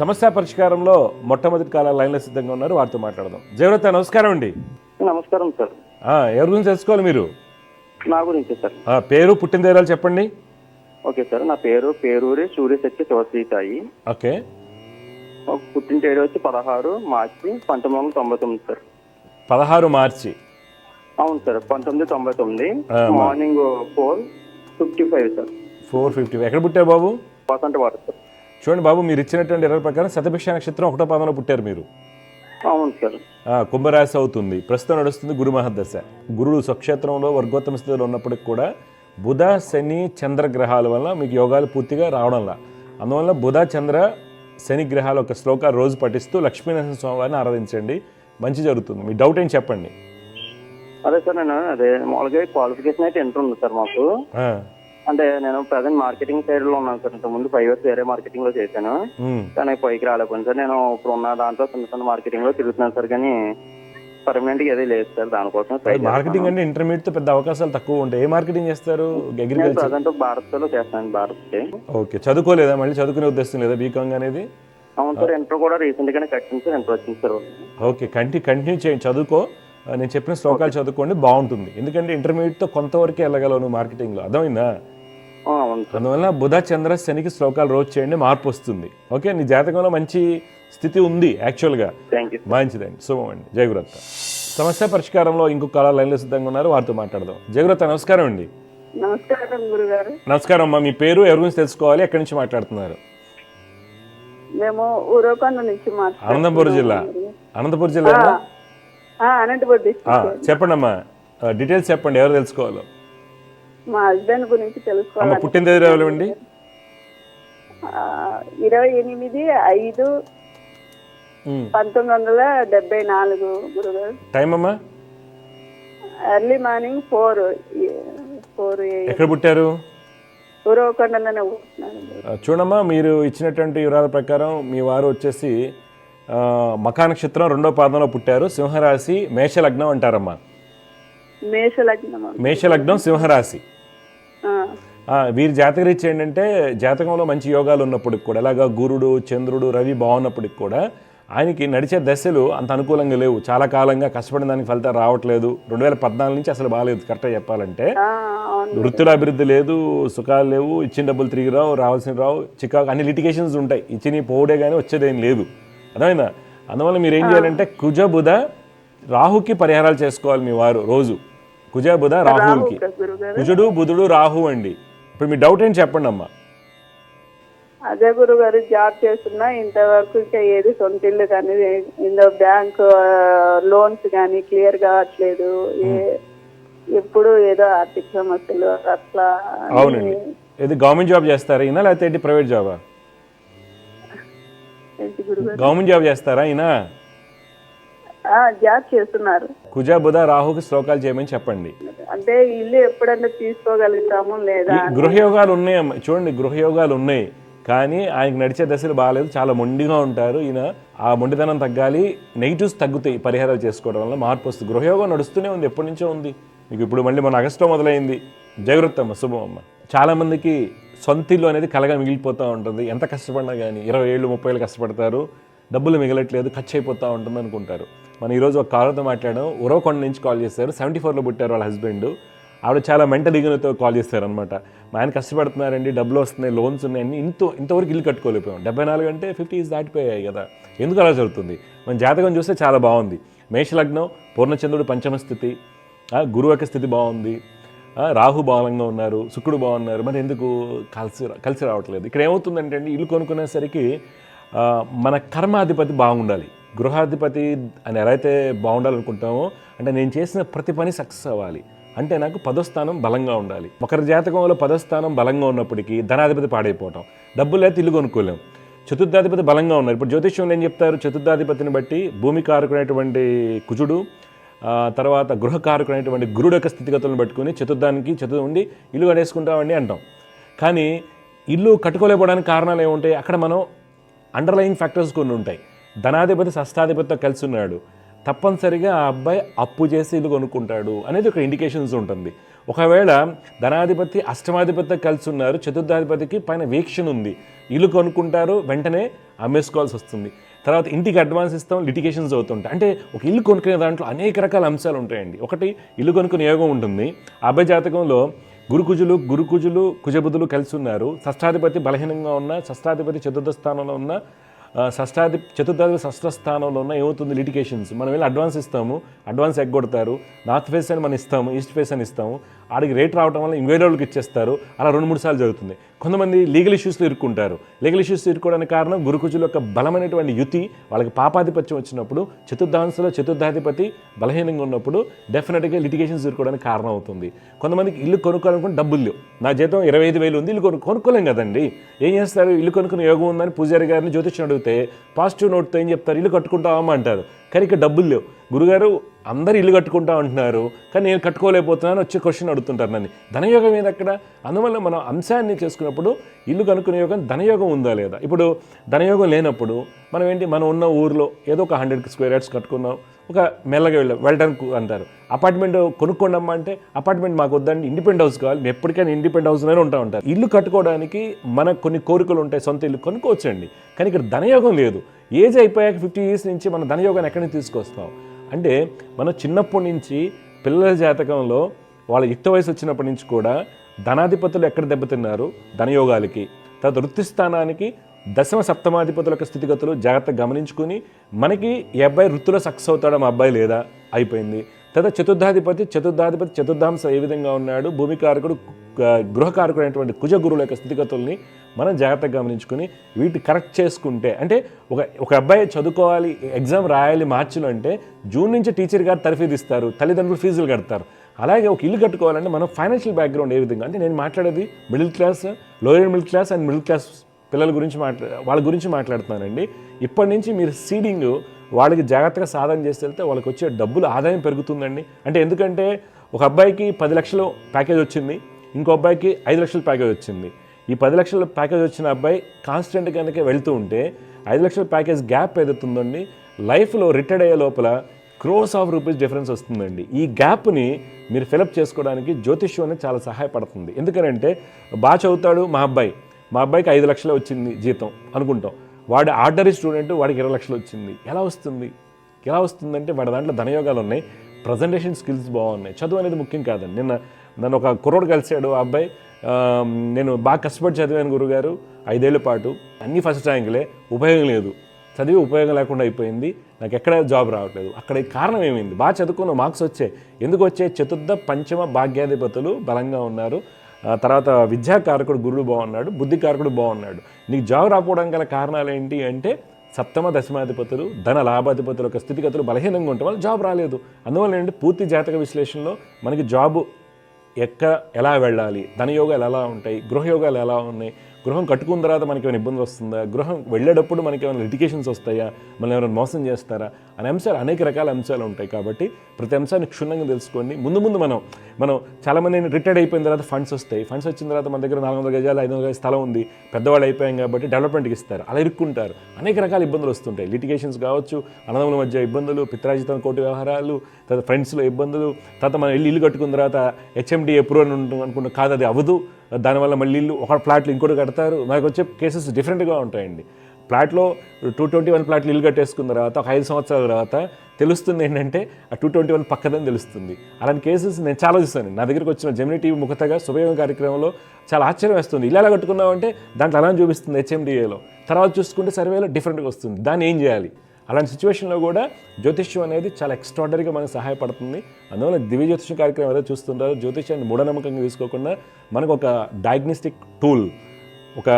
సమస్య పరిష్కారంలో మొట్టమొదటి కాల లైన్లో సిద్ధంగా ఉన్నారు. వారితో మాట్లాడదాం. జయవ్రత, నమస్కారం అండి. నమస్కారం సార్. ఎవరి గురించి తెలుసుకోవాలి మీరు? నా గురించి సార్. పేరు, పుట్టిన తేదీలు చెప్పండి. ఓకే సార్, నా పేరు పేరూరి సూర్యశక్తి శివశ్రీతాయి. ఓకే. పుట్టిన తేదీ వచ్చి 16 మార్చి 1999 సార్. 16 మార్చి. అవును సార్, 1999 మార్నింగ్ 4:55 సార్. 4:50. ఎక్కడ పుట్టారు బాబు? Water sir. చూడండి బాబు, మీరు ఇచ్చినటువంటి ఇరవై ప్రకారం శతభిక్ష నక్షత్రం 1వ పాదంలో పుట్టారు మీరు. అవును సార్. కుంభరాశి అవుతుంది. ప్రస్తుతం నడుస్తుంది గురు మహర్దశ. గురుడు స్వక్షేత్రంలో వర్గోత్తమ స్థితిలో ఉన్నప్పటికి కూడా బుధ, శని, చంద్ర గ్రహాల వల్ల మీకు యోగాలు పూర్తిగా రావడంలా. అందువల్ల బుధ, చంద్ర, శని గ్రహాల ఒక శ్లోకాలు రోజు పఠిస్తూ లక్ష్మీనరసింహ స్వామి వారిని ఆరాధించండి. మంచి జరుగుతుంది. మీ డౌట్ ఏం చెప్పండి. అదే సార్, నేను మామూలుగా క్వాలిఫికేషన్ అయితే ఇంటర్ ఉంది సార్ మాకు. అంటే నేను ప్రజెంట్ మార్కెటింగ్ సైడ్ లో ఉన్నాను సార్. ఇంత ముందు 5 years వేరే మార్కెటింగ్ లో చేశాను, కానీ పైకి రాలేకపోయింది సార్. నేను ఇప్పుడు ఉన్న దాంట్లో చిన్న మార్కెటింగ్ లో తిరుగుతున్నాను సార్, కానీ పర్మనెంట్ గా ఏది లేదు సార్. దానికోసం మార్కెటింగ్ అంటే ఇంటర్మీడియట్ తో పెద్ద అవకాశాలు తక్కువ ఉంటాయి. ఏ మార్కెటింగ్ చేస్తారు? అగ్రికల్చర్. ప్రజెంట్ భారత్ లో చేస్తాను. భారత్. ఓకే. చదువుకోలేదా? మళ్ళీ చదువుకునే ఉద్దేశం లేదా బీకామ్ అనేది? అవును సార్, ఇంటర్ కూడా రీసెంట్ గానే కట్టింది సార్. ఇంటర్ వచ్చింది సార్. ఓకే, కంటిన్యూ చేయండి. చదువుకో. నేను చెప్పిన శ్లోకాలు చదువుకోండి, బాగుంటుంది. ఎందుకంటే ఇంటర్మీడియట్ తో కొంతవరకే వెళ్ళగలవు మార్కెటింగ్ లో, అర్థమైందా? అందువల్ల బుధ, చంద్ర, శనికి శ్లోకాలు రోజు చేయండి, మార్పు వస్తుంది. ఓకే, నీ జాతకంలో మంచి స్థితి ఉంది యాక్చువల్గా. మంచిదండి, శుభం అండి. జయగురత్త. సమస్య పరిష్కారంలో ఇంకొక లైన్లో సిద్ధంగా ఉన్నారు. వారితో మాట్లాడదాం. జయగురత్త, నమస్కారం అండి. నమస్కారం గురుగారు. నమస్కారం అమ్మా. మీ పేరు, ఎవరి గురించి తెలుసుకోవాలి, ఎక్కడి నుంచి మాట్లాడుతున్నారు? మేము ఊరకొండ నుంచి మాట్లాడుతున్నాం. అనంతపురం జిల్లా. అనంతపురం జిల్లా. అనంతపురం డిస్ట్రిక్ట్. చెప్పండి అమ్మా, డీటెయిల్స్ చెప్పండి, ఎవరు తెలుసుకోవాలో. మా హస్బెండ్ గురించి తెలుసుకోవాలి. పుట్టిన తేదీ ఎవరండి? 28/5/1974 గురుగారు. టైం అమ్మా? Early morning 4 AM. ఎక్కడ పుట్టారు? ఊరకొండలోనే పుట్టినాను. చూడమ్మా, మీరు ఇచ్చినటువంటి వివరాల ప్రకారం మీ వారు వచ్చేసి మఖా నక్షత్రం 2వ పాదంలో పుట్టారు, సింహరాశి, మేషలగ్నం అంటారమ్మా. మేషలగ్నం. మేషలగ్నం సింహరాశి. వీరి జాతకరీత్యా ఏంటంటే జాతకంలో మంచి యోగాలు ఉన్నప్పటికి కూడా, అలాగా గురుడు, చంద్రుడు, రవి బాగున్నప్పటికి కూడా ఆయనకి నడిచే దశలు అంత అనుకూలంగా లేవు. చాలా కాలంగా కష్టపడిన దానికి ఫలితాలు రావట్లేదు. 2014 నుంచి అసలు బాగాలేదు కరెక్ట్గా చెప్పాలంటే. వృత్తిలో అభివృద్ధి లేదు, సుఖాలు లేవు, ఇచ్చిన డబ్బులు తిరిగి రావు, రావాల్సిన రావు, చికాకు, అన్ని లిటిగేషన్స్ ఉంటాయి. ఇచ్చిన పోవడే కానీ వచ్చేదేం లేదు. అర్థమైందా? అందువల్ల మీరు ఏం చేయాలంటే కుజ బుధ రాహుకి పరిహారాలు చేసుకోవాలి మీ వారు రోజు. కుజ బుధ రాహువులకి, కుజుడు బుధుడు రాహు అండి. ఇప్పుడు మీ డౌట్ ఏంటి చెప్పండి అమ్మా. అదే గురుగారు, జాబ్ చేస్తున్నా ఇంతవరకు ఇంకా ఏది సొంత ఇల్లు కానీ బ్యాంక్ లోన్స్ కానీ క్లియర్ కావట్లేదు. ఎప్పుడు ఏదో ఆర్థిక సమస్యలు అట్లా. అవునండి. ఇది గవర్నమెంట్ జాబ్ చేస్తారా ఈయన, లేకపోతే ప్రైవేట్ జాబా? గవర్నమెంట్ జాబ్ చేస్తారా ఈయన? జాబ్ చేస్తున్నారు. కుజ బుధ రాహుకి శ్లోకాలు చేయమని చెప్పండి. అంటే ఇల్లు ఎప్పుడన్నా తీసుకోగలుగుతాము లేదా? గృహయోగాలు ఉన్నాయమ్మా, చూడండి గృహయోగాలు ఉన్నాయి, కానీ ఆయనకి నడిచే దశలు బాగాలేదు, చాలా మొండిగా ఉంటారు. ఈయన ఆ మొండితనం తగ్గాలి, నెగిటివ్స్ తగ్గుతాయి పరిహారాలు చేసుకోవడం వల్ల మార్పు వస్తుంది. గృహయోగం నడుస్తూనే ఉంది, ఎప్పటి నుంచో ఉంది మీకు. ఇప్పుడు మళ్ళీ మన ఆగస్టులో మొదలైంది. జాగ్రత్త అమ్మ, శుభం అమ్మ. చాలామందికి సొంత ఇల్లు అనేది కలగా మిగిలిపోతూ ఉంటుంది. ఎంత కష్టపడినా కానీ 20 ఏళ్ళు 30 ఏళ్ళు కష్టపడతారు, డబ్బులు మిగలట్లేదు, ఖర్చు అయిపోతూ ఉంటుంది అనుకుంటారు. మనం ఈరోజు ఒక కాలర్తో మాట్లాడడం, ఉరవకొండ నుంచి కాల్ చేశారు. 74లో పుట్టారు వాళ్ళ హస్బెండ్. ఆవిడ చాలా మెంటల్ ఈగనతో కాల్ చేస్తారు అనమాట. మా ఆయన కష్టపడుతున్నారండి, డబ్బులు వస్తున్నాయి, లోన్స్ ఉన్నాయని, ఇంతవరకు ఇల్లు కట్టుకోలేకపోయాం. 74 అంటే 50 దాటిపోయాయి కదా, ఎందుకు అలా జరుగుతుంది? మన జాతకం చూస్తే చాలా బాగుంది. మేషలగ్నం, పూర్ణచంద్రుడు పంచమ స్థితి, గురువు యొక్క స్థితి బాగుంది, రాహు బలంగా ఉన్నారు, శుక్రుడు బాగున్నారు. మరి ఎందుకు కలిసి రావట్లేదు? ఇక్కడ ఏమవుతుందంటే అండి, ఇల్లు కొనుక్కునేసరికి మన కర్మాధిపతి బాగుండాలి. గృహాధిపతి అని ఎలా అయితే బాగుండాలనుకుంటామో, అంటే నేను చేసిన ప్రతి పని సక్సెస్ అవ్వాలి అంటే నాకు 10వ స్థానం బలంగా ఉండాలి. ఒకరి జాతకంలో 10వ స్థానం బలంగా ఉన్నప్పటికీ ధనాధిపతి పాడైపోవటం, డబ్బులు అయితే ఇల్లు కొనుక్కోలేం. చతుర్థాధిపతి బలంగా ఉన్నారు. ఇప్పుడు జ్యోతిష్యంలో ఏం చెప్తారు? చతుర్థాధిపతిని బట్టి భూమి కారకుడైనటువంటి కుజుడు, తర్వాత గృహకారకుడైనటువంటి గురుడు యొక్క స్థితిగతులను పట్టుకుని చతుర్థానికి ఉండి ఇల్లు కట్టేసుకుంటామండి అంటాం. కానీ ఇల్లు కట్టుకోలేకపోవడానికి కారణాలు ఏముంటాయి? అక్కడ మనం అండర్లయింగ్ ఫ్యాక్టర్స్ కొన్ని ఉంటాయి. ధనాధిపతి షష్టాధిపతితో కలిసి ఉన్నాడు, తప్పనిసరిగా ఆ అబ్బాయి అప్పు చేసి ఇల్లు కొనుక్కుంటాడు అనేది ఒక ఇండికేషన్స్ ఉంటుంది. ఒకవేళ ధనాధిపతి అష్టమాధిపతితో కలిసి ఉన్నారు, చతుర్థాధిపతికి పైన వీక్షణ ఉంది, ఇల్లు కొనుక్కుంటారు, వెంటనే అమ్మేసుకోవాల్సి వస్తుంది. తర్వాత ఇంటికి అడ్వాన్స్ ఇస్తాం, లిటిగేషన్స్ అవుతుంటాయి. అంటే ఒక ఇల్లు కొనుక్కునే దాంట్లో అనేక రకాల అంశాలు ఉంటాయండి. ఒకటి ఇల్లు కొనుక్కునే యోగం ఉంటుంది. ఆ అబ్బాయి జాతకంలో గురుకుజులు కుజబుధులు కలిసి ఉన్నారు, షష్టాధిపతి బలహీనంగా ఉన్న, షష్టాధిపతి చతుర్థ స్థానంలో ఉన్న, చతుర్థాధిపతి షష్ఠ స్థానంలో ఉన్న, ఏమవుతుంది? లిటిగేషన్స్. మనం వెళ్ళి అడ్వాన్స్ ఇస్తాము, అడ్వాన్స్ ఎగ్గొడతారు, నార్త్ ఫేస్ అని మనం ఇస్తాము, ఈస్ట్ ఫేస్ అని ఇస్తాము, ఆడికి రేట్ రావడం వల్ల ఇంకో వాళ్ళకి ఇచ్చేస్తారు. అలా 2-3 సార్లు జరుగుతుంది. కొంతమంది లీగల్ ఇష్యూస్లో ఇరుక్కుంటారు. లీగల్ ఇష్యూస్ ఇరుక్కోవడానికి కారణం గురుకుజుల యొక్క బలమైనటువంటి యుతి. వాళ్ళకి పాపాధిపత్యం వచ్చినప్పుడు, చతుర్థాంశంలో చతుర్థాధిపతి బలహీనంగా ఉన్నప్పుడు డెఫినెట్గా లిటిగేషన్స్ ఇరుక్కోవడానికి కారణం అవుతుంది. కొంతమందికి ఇల్లు కొనుక్కోవాలనుకుంటే డబ్బులు లేవు, నా జీతం 25,000 ఉంది, ఇల్లు కొనుక్కోలేం కదండి. ఏం చేస్తారు? ఇల్లు కొనుక్కునే యోగం ఉందని పూజారి గారిని జ్యోతిష్యం అడిగితే పాజిటివ్ నోట్తో ఏం చెప్తారు? ఇల్లు కట్టుకుంటామా అంటారు. కానీ ఇక్కడ డబ్బులు లేవు. గురుగారు అందరు ఇల్లు కట్టుకుంటా అంటున్నారు, కానీ నేను కట్టుకోలేకపోతున్నాను వచ్చే క్వశ్చన్ అడుగుతుంటారు నన్ను. ధనయోగం ఏది అక్కడ? అందువల్ల మనం అంశాన్ని చేసుకున్నప్పుడు ఇల్లు కనుక్కునే యోగం, ధనయోగం ఉందా లేదా? ఇప్పుడు ధనయోగం లేనప్పుడు మనం ఏంటి, మనం ఉన్న ఊర్లో ఏదో ఒక 100 స్క్వేర్ యార్డ్స్ కట్టుకున్నాం, ఒక మెల్లగా వెళ్ళడానికి అంటారు. అపార్ట్మెంట్ కొనుక్కోండమ్మా అంటే అపార్ట్మెంట్ మాకు వద్దండి, ఇండిపెండెంట్ హౌస్ కావాలి, మేము ఎప్పటికైనా ఇండిపెండెంట్ హౌస్లోనే ఉంటారు. ఇల్లు కట్టుకోవడానికి మనకు కొన్ని కోరికలు ఉంటాయి, సొంత ఇల్లు కొనుక్కోవచ్చండి. కానీ ఇక్కడ ధనయోగం లేదు. ఏజ్ అయిపోయాక 50 years నుంచి మన ధనయోగాన్ని ఎక్కడి నుంచి తీసుకొస్తాం అంటే, మనం చిన్నప్పటి నుంచి పిల్లల జాతకంలో వాళ్ళ యుక్త వయసు వచ్చినప్పటి నుంచి కూడా ధనాధిపతులు ఎక్కడ దెబ్బతిన్నారు? ధనయోగాలకి. తర్వాత వృత్తి స్థానానికి దశమ సప్తమాధిపతుల యొక్క స్థితిగతులు జాగ్రత్తగా గమనించుకుని, మనకి ఈ అబ్బాయి వృత్తిలో సక్సెస్ అవుతాడా, మా అబ్బాయి లేదా, అయిపోయింది. తర్వాత చతుర్థాధిపతి చతుర్థాంశ ఏ విధంగా ఉన్నాడు, భూమికారకుడు గృహకారకుడు అయినటువంటి కుజ గురువుల యొక్క స్థితిగతుల్ని మనం జాగ్రత్తగా గమనించుకుని వీటి కరెక్ట్ చేసుకుంటే, అంటే ఒక అబ్బాయి చదువుకోవాలి, ఎగ్జామ్ రాయాలి మార్చిలో అంటే జూన్ నుంచి టీచర్ గారు తరఫీదు ఇస్తారు, తల్లిదండ్రులు ఫీజులు కడతారు. అలాగే ఒక ఇల్లు కట్టుకోవాలంటే మనం ఫైనాన్షియల్ బ్యాక్గ్రౌండ్ ఏ విధంగా, అంటే నేను మాట్లాడేది middle class, lower middle class and middle class పిల్లల గురించి వాళ్ళ గురించి మాట్లాడుతున్నానండి. ఇప్పటి నుంచి మీరు సీడింగ్ వాళ్ళకి జాగ్రత్తగా సాధన చేసి వెళ్తే వాళ్ళకి వచ్చే డబ్బులు ఆదాయం పెరుగుతుందండి. అంటే ఎందుకంటే ఒక అబ్బాయికి 10 లక్షలు ప్యాకేజ్ వచ్చింది, ఇంకో అబ్బాయికి 5 లక్షల ప్యాకేజ్ వచ్చింది. ఈ 10 లక్షల ప్యాకేజ్ వచ్చిన అబ్బాయి కాన్స్టెంట్ కనుక వెళ్తూ ఉంటే 5 లక్షల ప్యాకేజ్ గ్యాప్ ఏదవుతుందండి లైఫ్లో రిటైర్డ్ అయ్యే లోపల క్రోర్స్ ఆఫ్ రూపీస్ డిఫరెన్స్ వస్తుందండి. ఈ గ్యాప్ని మీరు ఫిలప్ చేసుకోవడానికి జ్యోతిష్యం అనేది చాలా సహాయపడుతుంది. ఎందుకంటే బాగా చదువుతాడు మా అబ్బాయికి 5 లక్షలు వచ్చింది జీతం అనుకుంటాం, వాడు ఆర్డరీ స్టూడెంట్, వాడికి 20 లక్షలు వచ్చింది. ఎలా వస్తుందంటే వాడి దాంట్లో ధనయోగాలు ఉన్నాయి, ప్రజెంటేషన్ స్కిల్స్ బాగున్నాయి, చదువు అనేది ముఖ్యం కాదండి. నన్ను ఒక కుర్రోడు కలిశాడు, ఆ అబ్బాయి నేను బాగా కష్టపడి చదివాను గురుగారు 5 ఏళ్ల పాటు, అన్నీ ఫస్ట్ ర్యాంకులే, ఉపయోగం లేదు, చదివి ఉపయోగం లేకుండా అయిపోయింది, నాకు ఎక్కడ జాబ్ రావట్లేదు. అక్కడ కారణం ఏమైంది? బాగా చదువుకున్న మార్క్స్ వచ్చాయి, ఎందుకు వచ్చాయి? చతుర్థ పంచమ భాగ్యాధిపతులు బలంగా ఉన్నారు, తర్వాత విద్యాకారకుడు గురుడు బాగున్నాడు, బుద్ధికారకుడు బాగున్నాడు. నీకు జాబ్ రాకపోవడం గల కారణాలు ఏంటి అంటే సప్తమ దశమాధిపతులు ధన లాభాధిపతుల యొక్క స్థితిగతులు బలహీనంగా ఉండటం వల్ల జాబ్ రాలేదు. అందువల్ల ఏంటంటే పూర్తి జాతక విశ్లేషణలో మనకి జాబు ఎలా వెళ్ళాలి, ధనయోగాలు ఎలా ఉంటాయి, గృహయోగాలు ఎలా ఉన్నాయి, గృహం కట్టుకున్న తర్వాత మనకి ఏమైనా ఇబ్బంది వస్తుందా, గృహం వెళ్ళేటప్పుడు మనకి ఏమైనా లిటిగేషన్స్ వస్తాయా, మనం ఎవరైనా మోసం చేస్తారా అనే అంశాలు, అనేక రకాల అంశాలు ఉంటాయి. కాబట్టి ప్రతి అంశాన్ని క్షుణ్ణంగా తెలుసుకోండి. ముందు మనం చాలామంది రిటైర్డ్ అయిపోయిన తర్వాత ఫండ్స్ వస్తాయి, ఫండ్స్ వచ్చిన తర్వాత మన దగ్గర 400 గజాలు 500 గజాలు స్థలం ఉంది, పెద్దవాళ్ళు అయిపోయాం కాబట్టి డెవలప్మెంట్కి ఇస్తారు, అలా ఇరుక్కుంటారు, అనేక రకాల ఇబ్బందులు వస్తుంటాయి, లిటిగేషన్స్ కావచ్చు, అన్నదమ్ముల మధ్య ఇబ్బందులు, పిత్రాజితం కోర్టు వ్యవహారాలు, తర్వాత ఫ్రెండ్స్లో ఇబ్బందులు, తర్వాత మనం ఇల్లు కట్టుకున్న తర్వాత హెచ్ఎండి ఎప్పుడు అని అనుకుంటాం, కాదు అది అవ్వదు, దానివల్ల మళ్ళీ ఇల్లు ఒక ఫ్లాట్లు ఇంకోటి కడతారు. మనకు వచ్చే కేసెస్ డిఫరెంట్గా ఉంటాయండి. ఫ్లాట్లో 221 ఫ్లాట్లు ఇల్లు కట్టేసుకున్న తర్వాత ఒక 5 సంవత్సరాల తర్వాత తెలుస్తుంది ఏంటంటే ఆ 221 పక్కదని తెలుస్తుంది. అలాంటి కేసెస్ నేను చాలా చూస్తాను. నా దగ్గరికి వచ్చిన జెమినీ టీవీ ముఖతగా శుభయోగం కార్యక్రమంలో చాలా ఆశ్చర్యం వేస్తుంది. ఇల్లు ఎలా కట్టుకున్నామంటే దాంట్లో అలా చూపిస్తుంది హెచ్ఎండిఏలో, తర్వాత చూసుకుంటే సర్వేలో డిఫరెంట్గా వస్తుంది. దాన్ని ఏం చేయాలి? అలాంటి సిచ్యువేషన్లో కూడా జ్యోతిష్యం అనేది చాలా ఎక్స్ట్రాడనరీగా మనకు సహాయపడుతుంది. అందువల్ల దివ్య జ్యోతిష్యం కార్యక్రమం ఏదో చూస్తుంటారో జ్యోతిష్యాన్ని మూఢనమ్మకంగా తీసుకోకుండా మనకు ఒక డయాగ్నోస్టిక్ టూల్, ఒక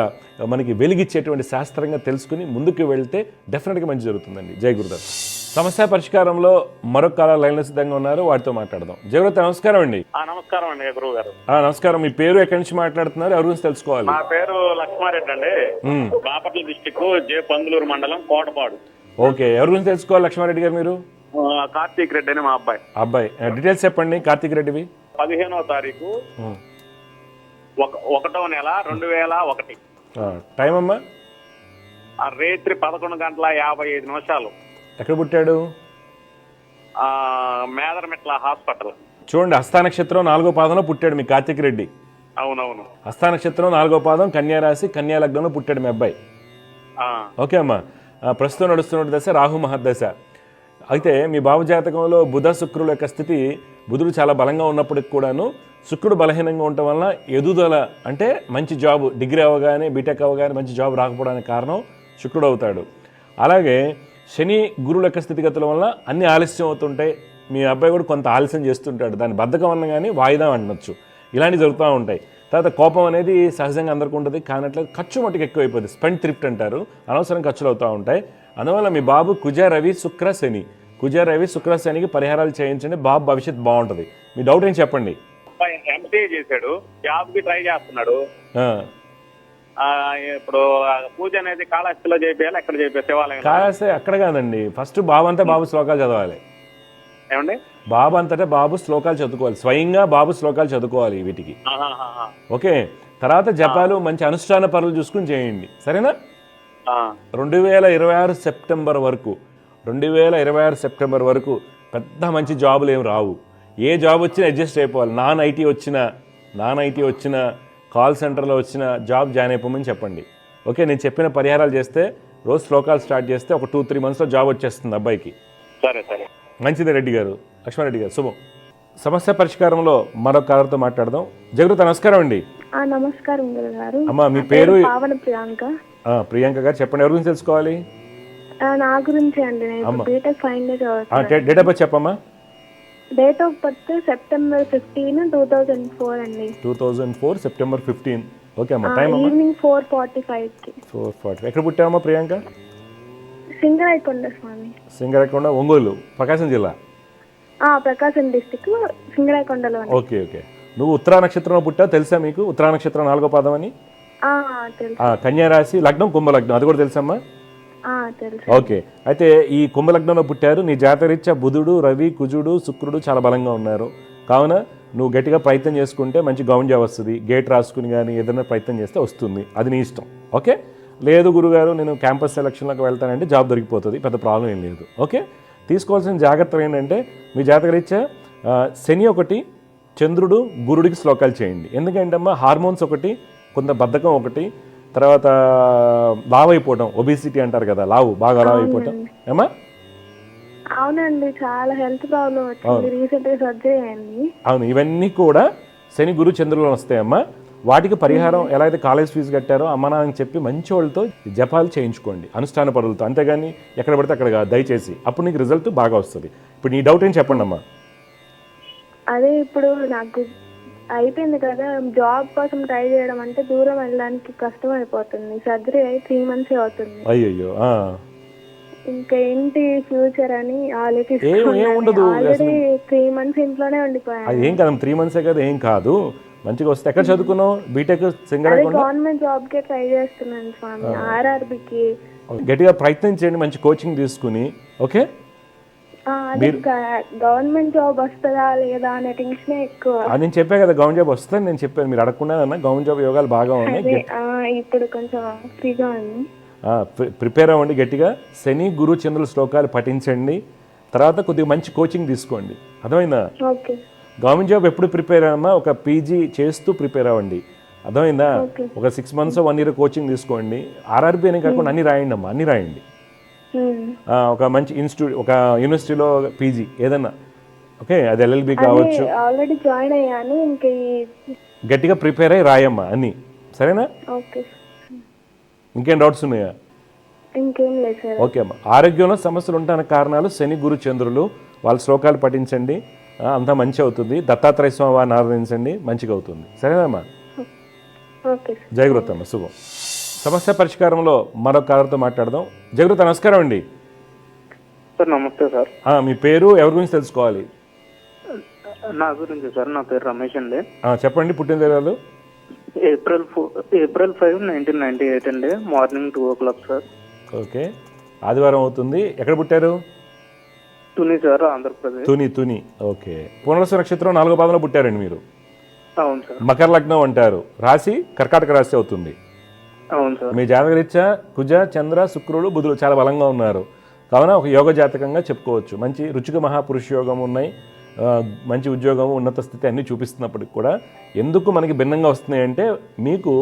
మనకి వెలిగిచ్చేటువంటి శాస్త్రంగా తెలుసుకుని ముందుకు వెళ్తే డెఫినెట్గా మంచి జరుగుతుందండి. జై గురుదత్. సమస్య పరిష్కారంలో మరొక కాల లైన్లో సిద్ధంగా ఉన్నారు, వాటితో మాట్లాడదాం. జయగురుదత్ నమస్కారం అండి. నమస్కారం అండి గురువు గారు. నమస్కారం. మీ పేరు ఎక్కడి నుంచి మాట్లాడుతున్నారు, ఎవరి గురించి తెలుసుకోవాలి? నా పేరు లక్ష్మారెడ్డి అండి, బాపట్ల డిస్టిక్, జే పందులూరు మండలం, కోటపాడు. ఓకే, ఎవరి గురించి తెలుసుకోవాలి లక్ష్మారెడ్డి గారు? మీరు కార్తీక్ రెడ్డి అని మా అబ్బాయి. డీటెయిల్స్ చెప్పండి. కార్తీక్ రెడ్డివి 15వ తారీఖు 1వ నెల 2001. టైం అమ్మా? రాత్రి 11:55. ఎక్కడ పుట్టాడు? మేదరమెట్ల హాస్పిటల్. చూడండి, హస్త నక్షత్రం 4వ పాదంలో పుట్టాడు మీ కార్తీక్ రెడ్డి. అవునవును. హస్త నక్షత్రం 4వ పాదం, కన్యా రాశి, కన్యా లగ్నంలో పుట్టాడు మీ అబ్బాయి. ఓకే అమ్మా. ప్రస్తుతం నడుస్తున్న దశ రాహు మహర్దశ. అయితే మీ బాబు జాతకంలో బుధ శుక్రుల యొక్క స్థితి, బుధుడు చాలా బలంగా ఉన్నప్పటికి కూడాను శుక్రుడు బలహీనంగా ఉండటం వలన ఎదుగుదల అంటే మంచి జాబ్, డిగ్రీ అవ్వగానే బీటెక్ అవ్వగానే మంచి జాబ్ రాకపోవడానికి కారణం శుక్రుడు అవుతాడు. అలాగే శని గురువుల యొక్క స్థితిగతుల వల్ల అన్ని ఆలస్యం అవుతుంటాయి. మీ అబ్బాయి కూడా కొంత ఆలస్యం చేస్తుంటాడు, దాని బద్ధకం అన్న కానీ వాయిదా అనొచ్చు, ఇలాంటివి జరుగుతూ ఉంటాయి. తర్వాత కోపం అనేది సహజంగా అందరికీ ఉంటుంది, కానీ అట్లా ఖర్చు మట్టుకు ఎక్కువైపోతుంది, స్పెండ్ థ్రిఫ్ట్ అంటారు, అనవసరం ఖర్చులు అవుతూ ఉంటాయి. అందువల్ల మీ బాబు కుజ రవి శుక్ర శని, కుజ రవి శుక్ర శనికి పరిహారాలు చేయించండి, బాబు భవిష్యత్తు బాగుంటుంది. మీ డౌట్ ఏం చెప్పండి. ఎంసీఏ చేశాడు, జాబ్ కి ట్రై చేస్తున్నాడు. ఇప్పుడు పూజ అనేది కాళహస్తిలో చేయాలి, ఎక్కడ చేయాలి? శివాలయం. కాళహస్తి అక్కడ కాదండి, ఫస్ట్ బాబు అంతా బాబు శ్లోకాలు చదవాలి. ఏమండి? బాబు అంతటా బాబు శ్లోకాలు చదువుకోవాలి, స్వయంగా బాబు శ్లోకాలు చదువుకోవాలి వీటికి. ఓకే, తర్వాత జపాలు మంచి అనుష్ఠాన పనులు చూసుకుని చేయండి, సరేనా? 2026 సెప్టెంబర్ వరకు పెద్ద మంచి జాబులు ఏమి రావు. ఏ జాబ్ వచ్చినా అడ్జస్ట్ అయిపోవాలి. నాన్ ఐటీ వచ్చిన కాల్ సెంటర్లో వచ్చిన జాబ్ జాయిన్ అయిపోమని చెప్పండి. ఓకే, నేను చెప్పిన పరిహారాలు చేస్తే, రోజు శ్లోకాలు స్టార్ట్ చేస్తే ఒక 2-3 మంత్స్లో జాబ్ వచ్చేస్తుంది అబ్బాయికి. సరే సరే, మంచిది రెడ్డి గారు, లక్ష్మారెడ్డి గారు, శుభం. సమస్య పరిష్కారంలో మరొక కాలతో మాట్లాడదాం. జగృత నమస్కారం అండి. నమస్కారం గురుగారు. అమ్మా మీ పేరు? పావన ప్రియాంక. ప్రియాంక గారు చెప్పండి, ఎవరి గురించి తెలుసుకోవాలి? నా గురించి అండి, నేను BTech final year. Date of birth చెప్పమ్మా. డేట్ ఆఫ్ బర్త్ సెప్టెంబర్ 15, 2004 అండి. 2004 సెప్టెంబర్ 15. ఓకే అమ్మా. టైం ఈవినింగ్ 4:45కి. 4:40. ఎక్కడ పుట్టావమ్మా ప్రియాంక? సింగరాయకొండ స్వామి. సింగరాయకొండ, ఒంగోలు, ప్రకాశం జిల్లా. ప్రకాశం డిస్టిక్, సింగరాయకొండలో. Okay okay. నువ్వు ఉత్తరా నక్షత్రంలో పుట్టావు, తెలుసా మీకు? ఉత్తరా నక్షత్రం 4వ పాదం అని. కన్యా రాశి, లగ్నం కుంభలగ్నం, అది కూడా తెలుసమ్మా? తెలుసు. ఓకే, అయితే ఈ కుంభలగ్నంలో పుట్టారు. నీ జాతరీత్యా బుధుడు, రవి, కుజుడు, శుక్రుడు చాలా బలంగా ఉన్నారు. కావున నువ్వు గట్టిగా ప్రయత్నం చేసుకుంటే మంచి గవర్నమెంట్ జాబ్ వస్తుంది. గేట్ రాసుకుని కానీ ఏదైనా ప్రయత్నం చేస్తే వస్తుంది, అది నీ ఇష్టం. ఓకే, లేదు గురుగారు నేను క్యాంపస్ సెలక్షన్లోకి వెళ్తానంటే జాబ్ దొరికిపోతుంది, పెద్ద ప్రాబ్లం ఏం లేదు. ఓకే, తీసుకోవాల్సిన జాగ్రత్తలు ఏంటంటే మీ జాతకరీత్యా శని ఒకటి, చంద్రుడు గురుడికి శ్లోకాలు చేయండి. ఎందుకంటే అమ్మా హార్మోన్స్ ఒకటి, కొంత బద్ధకం ఒకటి, తర్వాత లావ్ అయిపోవడం, ఒబిసిటీ అంటారు కదా, బాగా లావ్ అయిపోవడం. ఏమా? అవునండి, చాలా హెల్త్ ప్రాబ్లం వచ్చింది, రీసెంట్గా సర్జరీ అయింది. అవును, ఇవన్నీ కూడా శని గురు చంద్రులు వస్తాయమ్మా. వాటికి పరిహారం ఎలా అయితే కాలేజ్ ఫీజు కట్టారో అమ్మ నాన్నని చెప్పి మంచి వాళ్ళతో జపాలు చేయించుకోండి, అనుష్ఠాన పరులతో. అంతేగాని ఎక్కడ పడితే అక్కడ దయచేసి, అప్పుడు నీకు రిజల్ట్ బాగా వస్తుంది. ఇప్పుడు నీ డౌట్ ఏం చెప్పండి అమ్మా. అదే ఇప్పుడు నాకు అయిపోయింది కదా, జాబ్ కోసం ట్రై చేయడం అంటే దూరం వెళ్ళడానికి కష్టం అయిపోతుంది. సర్జరీ అయి 3 months అవుతుంది. అయ్యో, ఇంకా ఏంటి ఫ్యూచర్ అని ఆల్రెడీ ఏముండదు, 3 months ఇంట్లోనే ఉండిపోయాను. అది ఏం కాదు, 3 months కదా, ఏం కాదు, మంచిగా వస్తే. ఎక్కడ చదువుకున్నావు? బీటెక్ గవర్నమెంట్ జాబ్ కే ట్రై చేస్తున్నాను స్వామి, ఆర్ఆర్బికి. గట్టిగా ప్రయత్నం చేయండి, మంచి కోచింగ్ తీసుకుని. ఓకే, గవర్నమెంట్ జాబ్ వస్తుందా లేదా అనే టెన్షన్ ఎక్కువ. నేను చెప్పా కదా గవర్నమెంట్ జాబ్ వస్తుందని నేను చెప్పాను, మీరు అడగకుండా గవర్నమెంట్ జాబ్ యోగాలు బాగా ఉన్నాయి. ఇప్పుడు కొంచెం ఫ్రీగా ఉంది. ప్రిపేర్ అవ్వండి గట్టిగా. శని గురు చంద్రుల శ్లోకాలు పఠించండి, తర్వాత కొద్దిగా మంచి కోచింగ్ తీసుకోండి. అర్థమైందా? ఓకే. గవర్నమెంట్ జాబ్ ఎప్పుడు ప్రిపేర్ అవ్వమా, ఒక పీజీ చేస్తూ ప్రిపేర్ అవ్వండి. అర్థమైందా? ఒక 6 months 1 year కోచింగ్ తీసుకోండి. ఆర్ఆర్బీ అనే కాకుండా అన్ని రాయండి అమ్మా, అన్ని రాయండి. ఒక మంచి ఇన్స్టిట్యూట్, ఒక యూనివర్సిటీలో పీజీ ఏదన్నా. ఓకే, అది ఎల్ఎల్బి కావచ్చు. ఆల్రెడీ జాయిన్ అయ్యాను. ఇంకా గట్టిగా ప్రిపేర్ అయ్యి రాయమ్మా అన్ని, సరేనా? ఓకే. ఇంకేం డౌట్స్ ఉన్నాయా? ఇంకేం లేదు సార్. ఓకే అమ్మా. ఆరోగ్యంలో సమస్యలు ఉండడానికి కారణాలు శని గురు చంద్రులు, వాళ్ళ శ్లోకాలు పఠించండి, అంతా మంచి అవుతుంది. దత్తాత్రేయ స్వామి వారిని ఆరాధించండి, మంచిగా అవుతుంది. సరేనమ్మా? ఓకే. జయగురుతమ్మ, శుభం. సమస్య పరిష్కారంలో మరొక కాలర్తో మాట్లాడదాం. జయగురుత నమస్కారం అండి. సార్ నమస్తే సార్. మీ పేరు, ఎవరి గురించి తెలుసుకోవాలి? నా గురించి సార్, నా పేరు రమేష్ అండి. చెప్పండి. పుట్టిన తేదీలు? April 5, 1998 అండి, మార్నింగ్ 2 o'clock సార్. ఓకే, ఆదివారం అవుతుంది. ఎక్కడ పుట్టారు? తుని సార్, ఆంధ్రప్రదేశ్. తుని. ఓకే, పునర్వసు నక్షత్రం 4వ పాదంలో పుట్టారండి మీరు. అవును సార్. మకర లగ్నం అంటారు, రాశి కర్కాటక రాశి అవుతుంది. అవును సార్. మీ జాతకరీత్యా కుజ చంద్ర శుక్రుడు బుధుడు చాలా బలంగా ఉన్నారు, కావున ఒక యోగ జాతకంగా చెప్పుకోవచ్చు. మంచి రుచిక మహాపురుష యోగం ఉన్నాయి, మంచి ఉద్యోగం, ఉన్నత స్థితి అన్నీ చూపిస్తున్నప్పటికి కూడా ఎందుకు మనకి భిన్నంగా వస్తున్నాయంటే, మీకు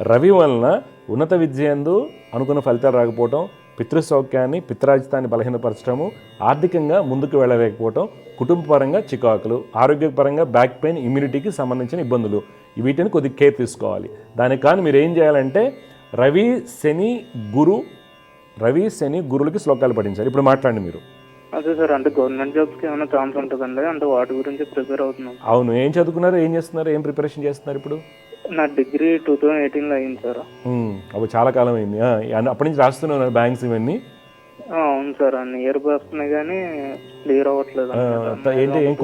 రవి వలన ఉన్నత విద్య యందు అనుకున్న ఫలితాలు రాకపోవటం, పితృసౌఖ్యాన్ని పిత్రాజితాన్ని బలహీనపరచడము, ఆర్థికంగా ముందుకు వెళ్ళలేకపోవటం, కుటుంబపరంగా చికాకులు, ఆరోగ్యపరంగా బ్యాక్ పెయిన్, ఇమ్యూనిటీకి సంబంధించిన ఇబ్బందులు, వీటిని కొద్దిగా కేర్ తీసుకోవాలి. దానికి కానీ మీరు ఏం చేయాలంటే రవి శని గురులకి శ్లోకాలు పఠించాలి. ఇప్పుడు మాట్లాడండి మీరు. అదే సార్, అంటే గవర్నమెంట్ జాబ్స్కి ఏమైనా ఛాన్స్ ఉంటుందండి? అంటే వాటి గురించి ప్రిపేర్ అవుతున్నాం. అవును, ఏం చదువుకున్నారు, ఏం చేస్తున్నారు, ఏం ప్రిపరేషన్ చేస్తున్నారు ఇప్పుడు? నా డిగ్రీ 2018లో అయింది సార్. అప్పుడు చాలా కాలం అయింది. అప్పటి నుంచి రాస్తున్నాను బ్యాంక్స్ ఇవన్నీ. అవును సార్, అన్ని ఇయర్ వస్తున్నాయి కానీ క్లియర్ అవ్వట్లేదు. ఏంటి, ఏం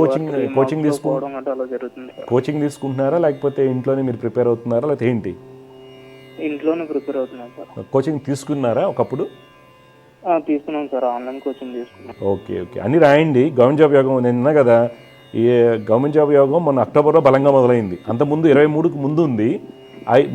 కోచింగ్ తీసుకోవడం అంటే అలా జరుగుతుంది. కోచింగ్ తీసుకుంటున్నారా లేకపోతే ఇంట్లోనే మీరు ప్రిపేర్ అవుతున్నారా, లేకపోతే ఏంటి? ఇంట్లోనే ప్రిపేర్ అవుతున్నాను సార్. కోచింగ్ తీసుకున్నారా ఒకప్పుడు? తీసుకున్నాం సార్, ఆన్లైన్ కోచింగ్ తీసుకున్నాం. ఓకే, అన్ని రాయండి. గవర్నమెంట్ జాబ్ యోగం నిన్న కదా, ఈ గవర్నమెంట్ జాబ్ యోగం మొన్న అక్టోబర్లో బలంగా మొదలైంది. అంతకుముందు 23కి ముందు ఉంది,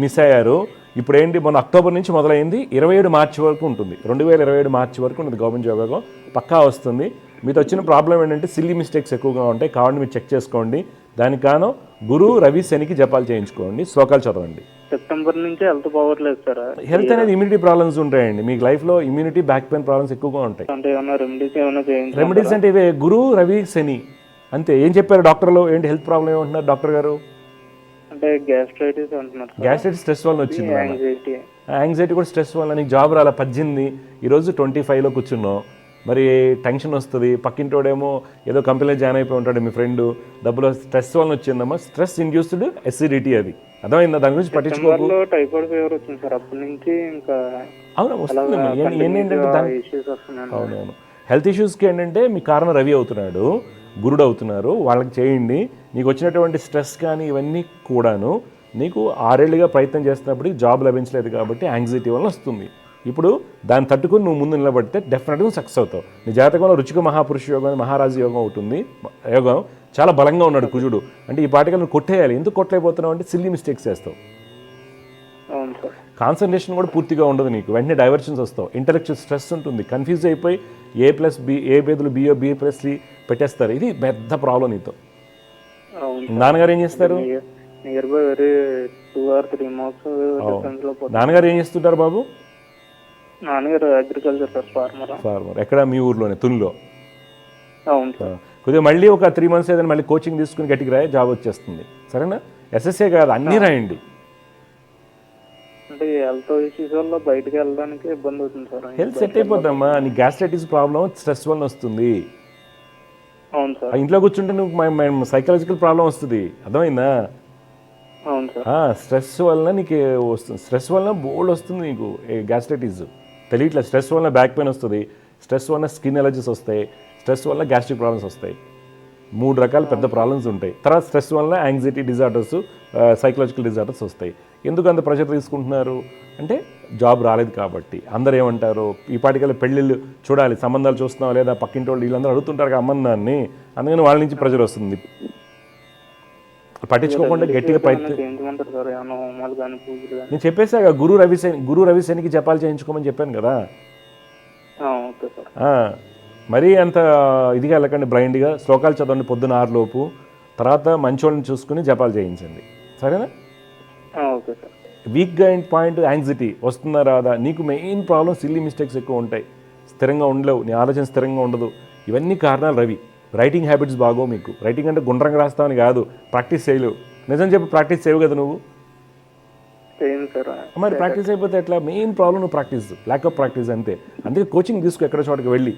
మిస్ అయ్యారు. ఇప్పుడు ఏంటి, మొన్న అక్టోబర్ నుంచి మొదలైంది, 27 మార్చి వరకు ఉంటుంది. 2027 మార్చి వరకు ఉంటుంది గవర్నమెంట్ జాబ్ యోగం, పక్కా వస్తుంది. మీతో వచ్చిన ప్రాబ్లం ఏంటంటే సిల్లీ మిస్టేక్స్ ఎక్కువగా ఉంటాయి, కాబట్టి మీరు చెక్ చేసుకోండి. దానికి కాను గురు రవి శనికి జపాలు చేయించుకోండి, శ్లోకాలు చదవండి. సెప్టెంబర్ నుంచి హెల్త్ పోవట్లేదు సార్. హెల్త్ అనేది ఇమ్యూనిటీ ప్రాబ్లమ్స్ ఉంటాయండి మీకు లైఫ్లో, ఇమ్యూనిటీ బ్యాక్ పెయిన్ ప్రాబ్లమ్స్ ఎక్కువగా ఉంటాయి. అంటే ఏమైనా రెమెడీస్ అంటే ఇవే గురు రవి శని అంతే. ఏం చెప్పారు డాక్టర్లో, ఏంటి హెల్త్ ప్రాబ్లం ఏమంటున్నారు డాక్టర్ గారు? అంటే గ్యాస్ట్రైటిస్ అంటున్నారు. గ్యాస్ట్రైటిస్ స్ట్రెస్ వల్ల వచ్చింది. యాంగ్జైటీ కూడా స్ట్రెస్ వల్ల. నీకు జాబ్ రాలా, 18, ఈరోజు 25లో కూర్చున్నావు, మరి టెన్షన్ వస్తుంది. పక్కింటోడేమో ఏదో కంపెనీలో జాయిన్ అయిపోయి ఉంటాడు మీ ఫ్రెండ్, డబ్బులు స్ట్రెస్ వల్ల వచ్చిందమ్మా. స్ట్రెస్ ఇండ్యూస్డ్ ఎసిడిటీ, అది అర్థమైందా? దాని గురించి పట్టించుకోకు. టైఫాయిడ్ ఫీవర్ వచ్చింది సార్, అప్పటి నుంచి ఇంకా. అవును, వస్తుందమ్మా. ఏంటంటే అవునవును, హెల్త్ ఇష్యూస్కి ఏంటంటే మీ కారణం రవి అవుతున్నాడు, గురుడు అవుతున్నారు, వాళ్ళకి చేయండి. నీకు వచ్చినటువంటి స్ట్రెస్ కానీ ఇవన్నీ కూడాను నీకు 6 ఏళ్ళుగా ప్రయత్నం చేస్తున్నప్పటికీ జాబ్ లభించలేదు కాబట్టి యాంగ్జైటీ వల్ల వస్తుంది. ఇప్పుడు దాన్ని తట్టుకుని నువ్వు ముందు నిలబడితే డెఫినెట్గా సక్సెస్ అవుతావు. నీ జాతకంలో రుచిక మహాపురుష యోగం, మహారాజు యోగం అవుతుంది. యోగం చాలా బలంగా ఉన్నాడు కుజుడు. అంటే ఈ పాటికి నువ్వు కొట్టేయాలి. ఎందుకు కొట్టలేకపోతున్నావు అంటే సిల్లీ మిస్టేక్స్ చేస్తావు. అవును సార్. కాన్సన్ట్రేషన్ కూడా పూర్తిగా ఉండదు నీకు. వెంటనే డైవర్షన్స్ వస్తావు. ఇంటలెక్చువల్ స్ట్రెస్ ఉంటుంది. కన్ఫ్యూజ్ అయిపోయి A+B, A బదులు B, B+C పెట్టేస్తారు. ఇది పెద్ద ప్రాబ్లం నీతో. నాన్నగారు ఏం చేస్తారు? Near by very 2 or 3 months difference లో పోతుంది. నాన్నగారు ఏం చేస్తుంటారు బాబు? నాన్నగారు అగ్రికల్చర్ సార్, ఫార్మర్. ఎక్కడ? మీ ఊర్లోనే, తునిలో. అవును సార్. కొద్దిగా మళ్ళీ ఒక 3 months ఏదైనా మళ్ళీ కోచింగ్ తీసుకుని గట్టికి రాయి, జాబ్ వచ్చేస్తుంది. సరేనా? SSA కాదు, అన్నీ రాయండి. అంటే హెల్త్ ఇష్యూస్ వల్ల బయటకు వెళ్ళడానికి ఇబ్బంది అవుతుంది సార్. Health set అయిపోద్దమ్మా. నీ గ్యాస్ట్రైటిస్ ప్రాబ్లం స్ట్రెస్ వల్ల వస్తుంది. అవును సార్. ఇంట్లో కూర్చుంటే నువ్వు సైకలాజికల్ ప్రాబ్లం వస్తుంది. అర్థమైందా? అవును సార్. స్ట్రెస్ వలన నీకు వస్తుంది. స్ట్రెస్ వలన బోల్డ్ వస్తుంది నీకు గ్యాస్ట్రైటిస్. తెలియట్లేదు. స్ట్రెస్ వలన బ్యాక్ పెయిన్ వస్తుంది. స్ట్రెస్ వలన స్కిన్ ఎలర్జీస్ వస్తాయి. స్ట్రెస్ వలన గ్యాస్ట్రిక్ ప్రాబ్లమ్స్ వస్తాయి. 3 రకాల పెద్ద ప్రాబ్లమ్స్ ఉంటాయి. తర్వాత స్ట్రెస్ వలన యాంగ్జైటీ డిజార్డర్స్, సైకలాజికల్ డిజార్డర్స్ వస్తాయి. ఎందుకు అంత ప్రెషర్ తీసుకుంటున్నారు అంటే జాబ్ రాలేదు కాబట్టి. అందరూ ఏమంటారు, ఈ పాటికల్లా పెళ్ళిళ్ళు చూడాలి, సంబంధాలు చూస్తున్నావు లేదా, పక్కింటి వాళ్ళు వీళ్ళందరూ అడుగుతుంటారు అమ్మందాన్ని. అందుకని వాళ్ళ నుంచి ప్రెషర్ వస్తుంది. పట్టించుకోకుండా గట్టిగా నేను చెప్పేసాగా గురు రవిశనికి జపాలు చేయించుకోమని చెప్పాను కదా. మరీ అంత ఇదిగా వెళ్ళకండి. బ్లైండ్గా శ్లోకాలు చదవండి పొద్దున 6 లోపు. తర్వాత మంచోళ్ళని చూసుకుని జపాలు చేయించండి. సరేనా? Okay sir. వీక్గా పాయింట్ యాంగ్జైటీ వస్తుందా రాదా? నీకు మెయిన్ ప్రాబ్లం సిల్లీ మిస్టేక్స్ ఎక్కువ ఉంటాయి. స్థిరంగా ఉండలేవు. నీ ఆలోచన స్థిరంగా ఉండదు. ఇవన్నీ కారణాలు రవి. రైటింగ్ హ్యాబిట్స్ బాగో మీకు. రైటింగ్ అంటే గుండ్రంగా రాస్తావని కాదు, ప్రాక్టీస్ చేయలేవు. నిజం చెప్పి ప్రాక్టీస్ చేయవు కదా నువ్వు. మరి ప్రాక్టీస్ అయిపోతే ఎట్లా? మెయిన్ ప్రాబ్లం నువ్వు ప్రాక్టీస్, ల్యాక్ ఆఫ్ ప్రాక్టీస్ అంతే. అందుకే కోచింగ్ తీసుకో ఎక్కడ చోటకి వెళ్ళి.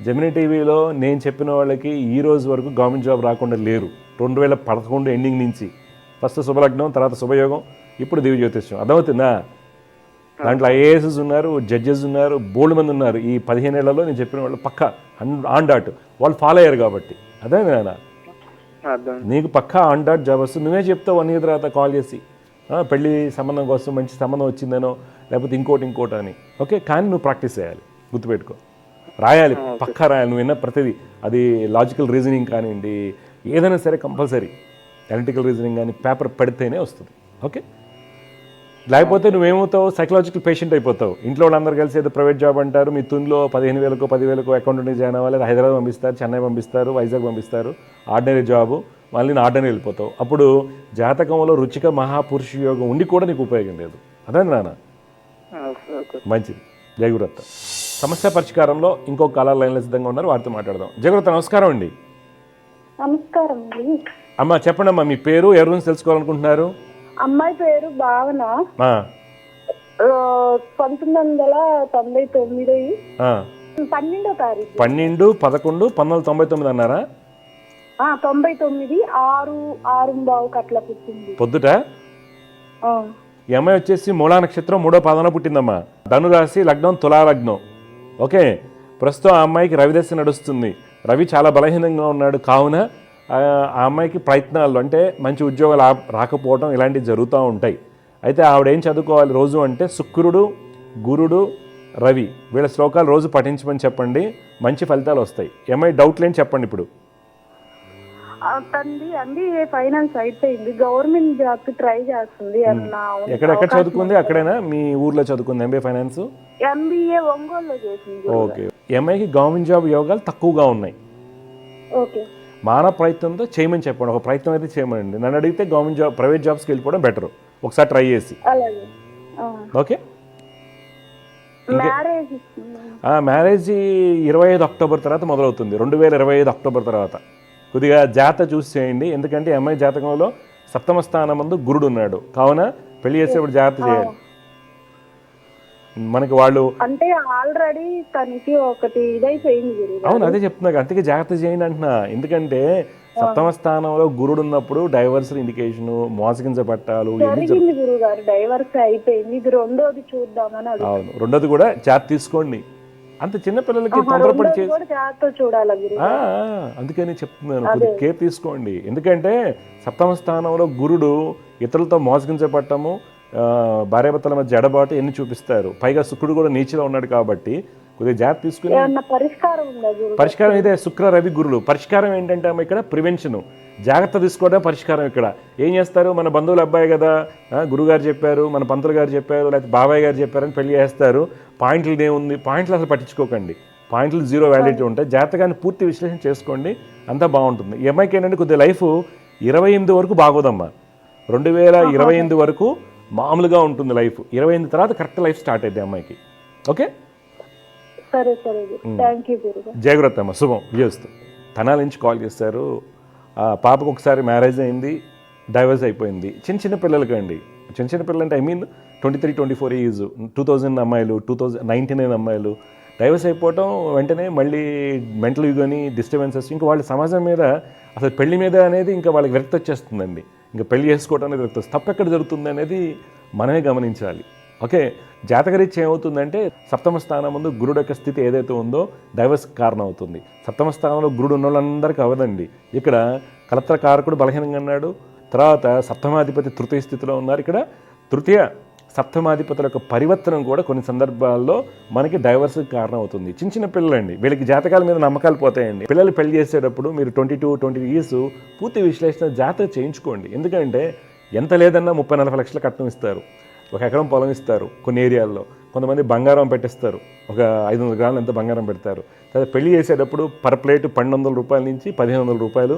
జెమినీ టీవీలో నేను చెప్పిన వాళ్ళకి ఈ రోజు వరకు గవర్నమెంట్ జాబ్ రాకుండా లేరు. 2011 ఎండింగ్ నుంచి. ఫస్ట్ శుభలగ్నం, తర్వాత శుభయోగం, ఇప్పుడు దివ్య జ్యోతిష్యం. అర్థమవుతుందా? దాంట్లో IAS ఉన్నారు, జడ్జెస్ ఉన్నారు, బోల్డ్ మంది ఉన్నారు. ఈ 15 ఏళ్లలో నేను చెప్పిన వాళ్ళు పక్కా ఆన్ డాట్ వాళ్ళు ఫాలో అయ్యారు కాబట్టి. అదే నాన్న, నీకు పక్కా ఆన్ డాట్ జాబ్ వస్తుంది. నువ్వే చెప్తావు 1 year తర్వాత కాల్ చేసి పెళ్లి సంబంధం కోసం మంచి సంబంధం వచ్చిందనో లేకపోతే ఇంకోటి అని. ఓకే, కానీ నువ్వు ప్రాక్టీస్ చేయాలి. గుర్తుపెట్టుకో, రాయాలి, పక్కా రాయాలి. నువ్వు విన్న ప్రతిదీ, అది లాజికల్ రీజనింగ్ కానివ్వండి, ఏదైనా సరే కంపల్సరీ అనలిటికల్ రీజనింగ్ కానీ పేపర్ పెడితేనే వస్తుంది. ఓకే, లేకపోతే నువ్వేమవుతావు? సైకలాజికల్ పేషెంట్ అయిపోతావు. ఇంట్లో వాళ్ళందరూ కలిసి ఏదో ప్రైవేట్ జాబ్ అంటారు. మీ తునిలో 15,000కో 10,000కో అకౌంటెంట్కి జాయిన్ అవ్వాలి. హైదరాబాద్ పంపిస్తారు, చెన్నై పంపిస్తారు, వైజాగ్ పంపిస్తారు. ఆర్డినరీ జాబు, మళ్ళీ నేను ఆర్డినరీ వెళ్ళిపోతావు. అప్పుడు జాతకంలో రుచిక మహాపురుష యోగం ఉండి కూడా నీకు ఉపయోగం లేదు. అదే నాన్న. మంచిది. జయగురత్త. సమస్య పరిష్కారంలో ఇంకో కాలర్ లైన్లో సిద్ధంగా ఉన్నారు, వారితో మాట్లాడదాం. జయగురత్త నమస్కారం అండి. నమస్కారం. అమ్మా చెప్పండి అమ్మా, మీ పేరు, ఎవరి గురించి తెలుసుకోవాలనుకుంటున్నారు? అమ్మాయి పేరు భావన. 1999 12వ తారీఖు. 12/11/1999 అన్నారా? 99 6:06 అట్లా పుట్టింది. పొద్దుట. ఈ అమ్మాయి వచ్చేసి మూలా నక్షత్రం 3వ పాదన పుట్టిందమ్మా. ధనురాశి, లగ్నం తులా లగ్నం. ఓకే, ప్రస్తుతం ఆ అమ్మాయికి రవిదశ నడుస్తుంది. రవి చాలా బలహీనంగా ఉన్నాడు. కావున ఆ అమ్మాయికి ప్రయత్నాలు అంటే మంచి ఉద్యోగాలు రాకపోవడం ఇలాంటివి జరుగుతూ ఉంటాయి. అయితే ఆవిడ ఏం చదువుకోవాలి రోజు అంటే శుక్రుడు, గురుడు, రవి వీళ్ళ శ్లోకాలు రోజు పఠించమని చెప్పండి, మంచి ఫలితాలు వస్తాయి. ఏమై డౌట్ లేని చెప్పండి. ఇప్పుడు MBA ఫైనాన్స్ అయిపోయింది, గవర్నమెంట్ జాబ్ కి ట్రై చేస్తుంది. ఎక్కడెక్కడ చదువుకుంది? అక్కడైనా మీ ఊర్లో చదువుకుంది MBA ఫైనాన్స్? MBA ఒంగోలులో చేసింది. ఓకే, ఎంఐకి గవర్నమెంట్ జాబ్ యోగాలు తక్కువగా ఉన్నాయి. ఓకే, మానవ ప్రయత్నంతో చేయమని చెప్పండి. ఒక ప్రయత్నం అయితే చేయమనండి. నన్ను అడిగితే గవర్నమెంట్ జాబ్, ప్రైవేట్ జాబ్స్కి వెళ్ళిపోవడం బెటర్, ఒకసారి ట్రై చేసి. ఓకే, మ్యారేజ్ 25 అక్టోబర్ తర్వాత మొదలవుతుంది. 2025 అక్టోబర్ తర్వాత. కొద్దిగా జాతక చూసి చేయండి, ఎందుకంటే అమ్మాయి జాతకంలో 7వ స్థానం ముందు గురుడు ఉన్నాడు. కావున పెళ్లి చేసేప్పుడు జాగ్రత్త చేయాలి. మనకి వాళ్ళు అంటే ఆల్రెడీ తనకి ఒకటి ఇదైపోయింది. అవును, అదే చెప్తున్నా, అందుకే జాగ్రత్త చేయండి అంటున్నా. ఎందుకంటే 7వ స్థానంలో గురుడు ఉన్నప్పుడు డైవర్స్ ఇండికేషన్, మోసగించబట్టాలు. డైవర్స్ అయిపోయింది, ఇది రెండోది చూద్దామని. అవును, రెండోది కూడా జాగ్రత్త తీసుకోండి. అంత చిన్న పిల్లలకి తొందరపడి చూడాలి. అందుకని చెప్తున్నాను, కొద్దిగా కేర్ తీసుకోండి. ఎందుకంటే 7వ స్థానంలో గురుడు ఇతరులతో మోసగించబట్టము, భార్యాభర్తల మధ్య ఎడబాటు ఎన్ని చూపిస్తారు. పైగా శుక్రుడు కూడా నీచిలో ఉన్నాడు కాబట్టి కొద్దిగా జాగ్రత్త తీసుకుని ఏమన్నా పరిష్కారం ఉందా గురుగారు? పరిష్కారం అయితే శుక్ర రవి గురులు. పరిష్కారం ఏంటంటే అమ్మ ఇక్కడ ప్రివెన్షన్, జాగ్రత్త తీసుకోవడం పరిష్కారం. ఇక్కడ ఏం చేస్తారు, మన బంధువుల అబ్బాయి కదా, గురుగారు చెప్పారు, మన పంతులు గారు చెప్పారు, లేకపోతే బాబాయ్ గారు చెప్పారని పెళ్లి చేస్తారు. పాయింట్లు ఏముంది, పాయింట్లు అసలు పట్టించుకోకండి, పాయింట్లు జీరో వ్యాలిడిటీ ఉంటాయి. జాగ్రత్తగానే పూర్తి విశ్లేషణ చేసుకోండి, అంతా బాగుంటుంది. ఈ అమ్మాయికి ఏంటంటే కొద్దిగా లైఫ్ 28 వరకు బాగోదమ్మా. 2028 వరకు మామూలుగా ఉంటుంది లైఫ్. 28 తర్వాత కరెక్ట్ లైఫ్ స్టార్ట్ అయింది అమ్మాయికి. ఓకే, సరే సరే, థ్యాంక్ యూ గురుగారు. జాగ్రత్త అమ్మ, శుభం విజయస్తు. తనాల నుంచి కాల్ చేస్తారు. పాపకు ఒకసారి మ్యారేజ్ అయింది, డైవర్స్ అయిపోయింది. చిన్న పిల్లలకి అండి, చిన్న పిల్లలు అంటే 23, 24 ఏజ్, 2000 అమ్మాయిలు, 2099 అమ్మాయిలు డైవర్స్ అయిపోవటం, వెంటనే మళ్ళీ మెంటల్ కానీ డిస్టర్బెన్సెస్, ఇంకా వాళ్ళ సమాజం మీద అసలు పెళ్లి మీద అనేది ఇంకా వాళ్ళకి విరక్తి వచ్చేస్తుందండి. ఇంకా పెళ్లి చేసుకోవడం అనేది విరక్తి వస్తుంది. తప్పు ఎక్కడ జరుగుతుంది అనేది మనమే గమనించాలి. ఓకే, జాతకరీత్యా ఏమవుతుందంటే సప్తమ స్థానం ముందు గురుడు యొక్క స్థితి ఏదైతే ఉందో డైవర్స్ కారణం అవుతుంది. సప్తమ స్థానంలో గురుడు ఉన్న వాళ్ళందరికీ అవ్వదండి. ఇక్కడ కలత్ర కారకుడు బలహీనంగా ఉన్నాడు, తర్వాత సప్తమాధిపతి తృతీయ స్థితిలో ఉన్నారు. ఇక్కడ తృతీయ సప్తమాధిపతుల యొక్క పరివర్తనం కూడా కొన్ని సందర్భాల్లో మనకి డైవర్స్కి కారణం అవుతుంది. చిన్న పిల్లలండి, వీళ్ళకి జాతకాల మీద నమ్మకాలు పోతాయండి. పిల్లలు పెళ్లి చేసేటప్పుడు మీరు 22-20 ఇయర్స్ పూర్తి విశ్లేషణ జాతక చేయించుకోండి. ఎందుకంటే ఎంత లేదన్నా 30-40 లక్షల కట్నం ఇస్తారు, 1 ఎకరం పొలం ఇస్తారు కొన్ని ఏరియాల్లో. కొంతమంది బంగారం పెట్టిస్తారు, ఒక 500 గ్రాములు ఎంత బంగారం పెడతారు. తర్వాత పెళ్లి చేసేటప్పుడు పర్ ప్లేట్ 1200 రూపాయల నుంచి 1500 రూపాయలు,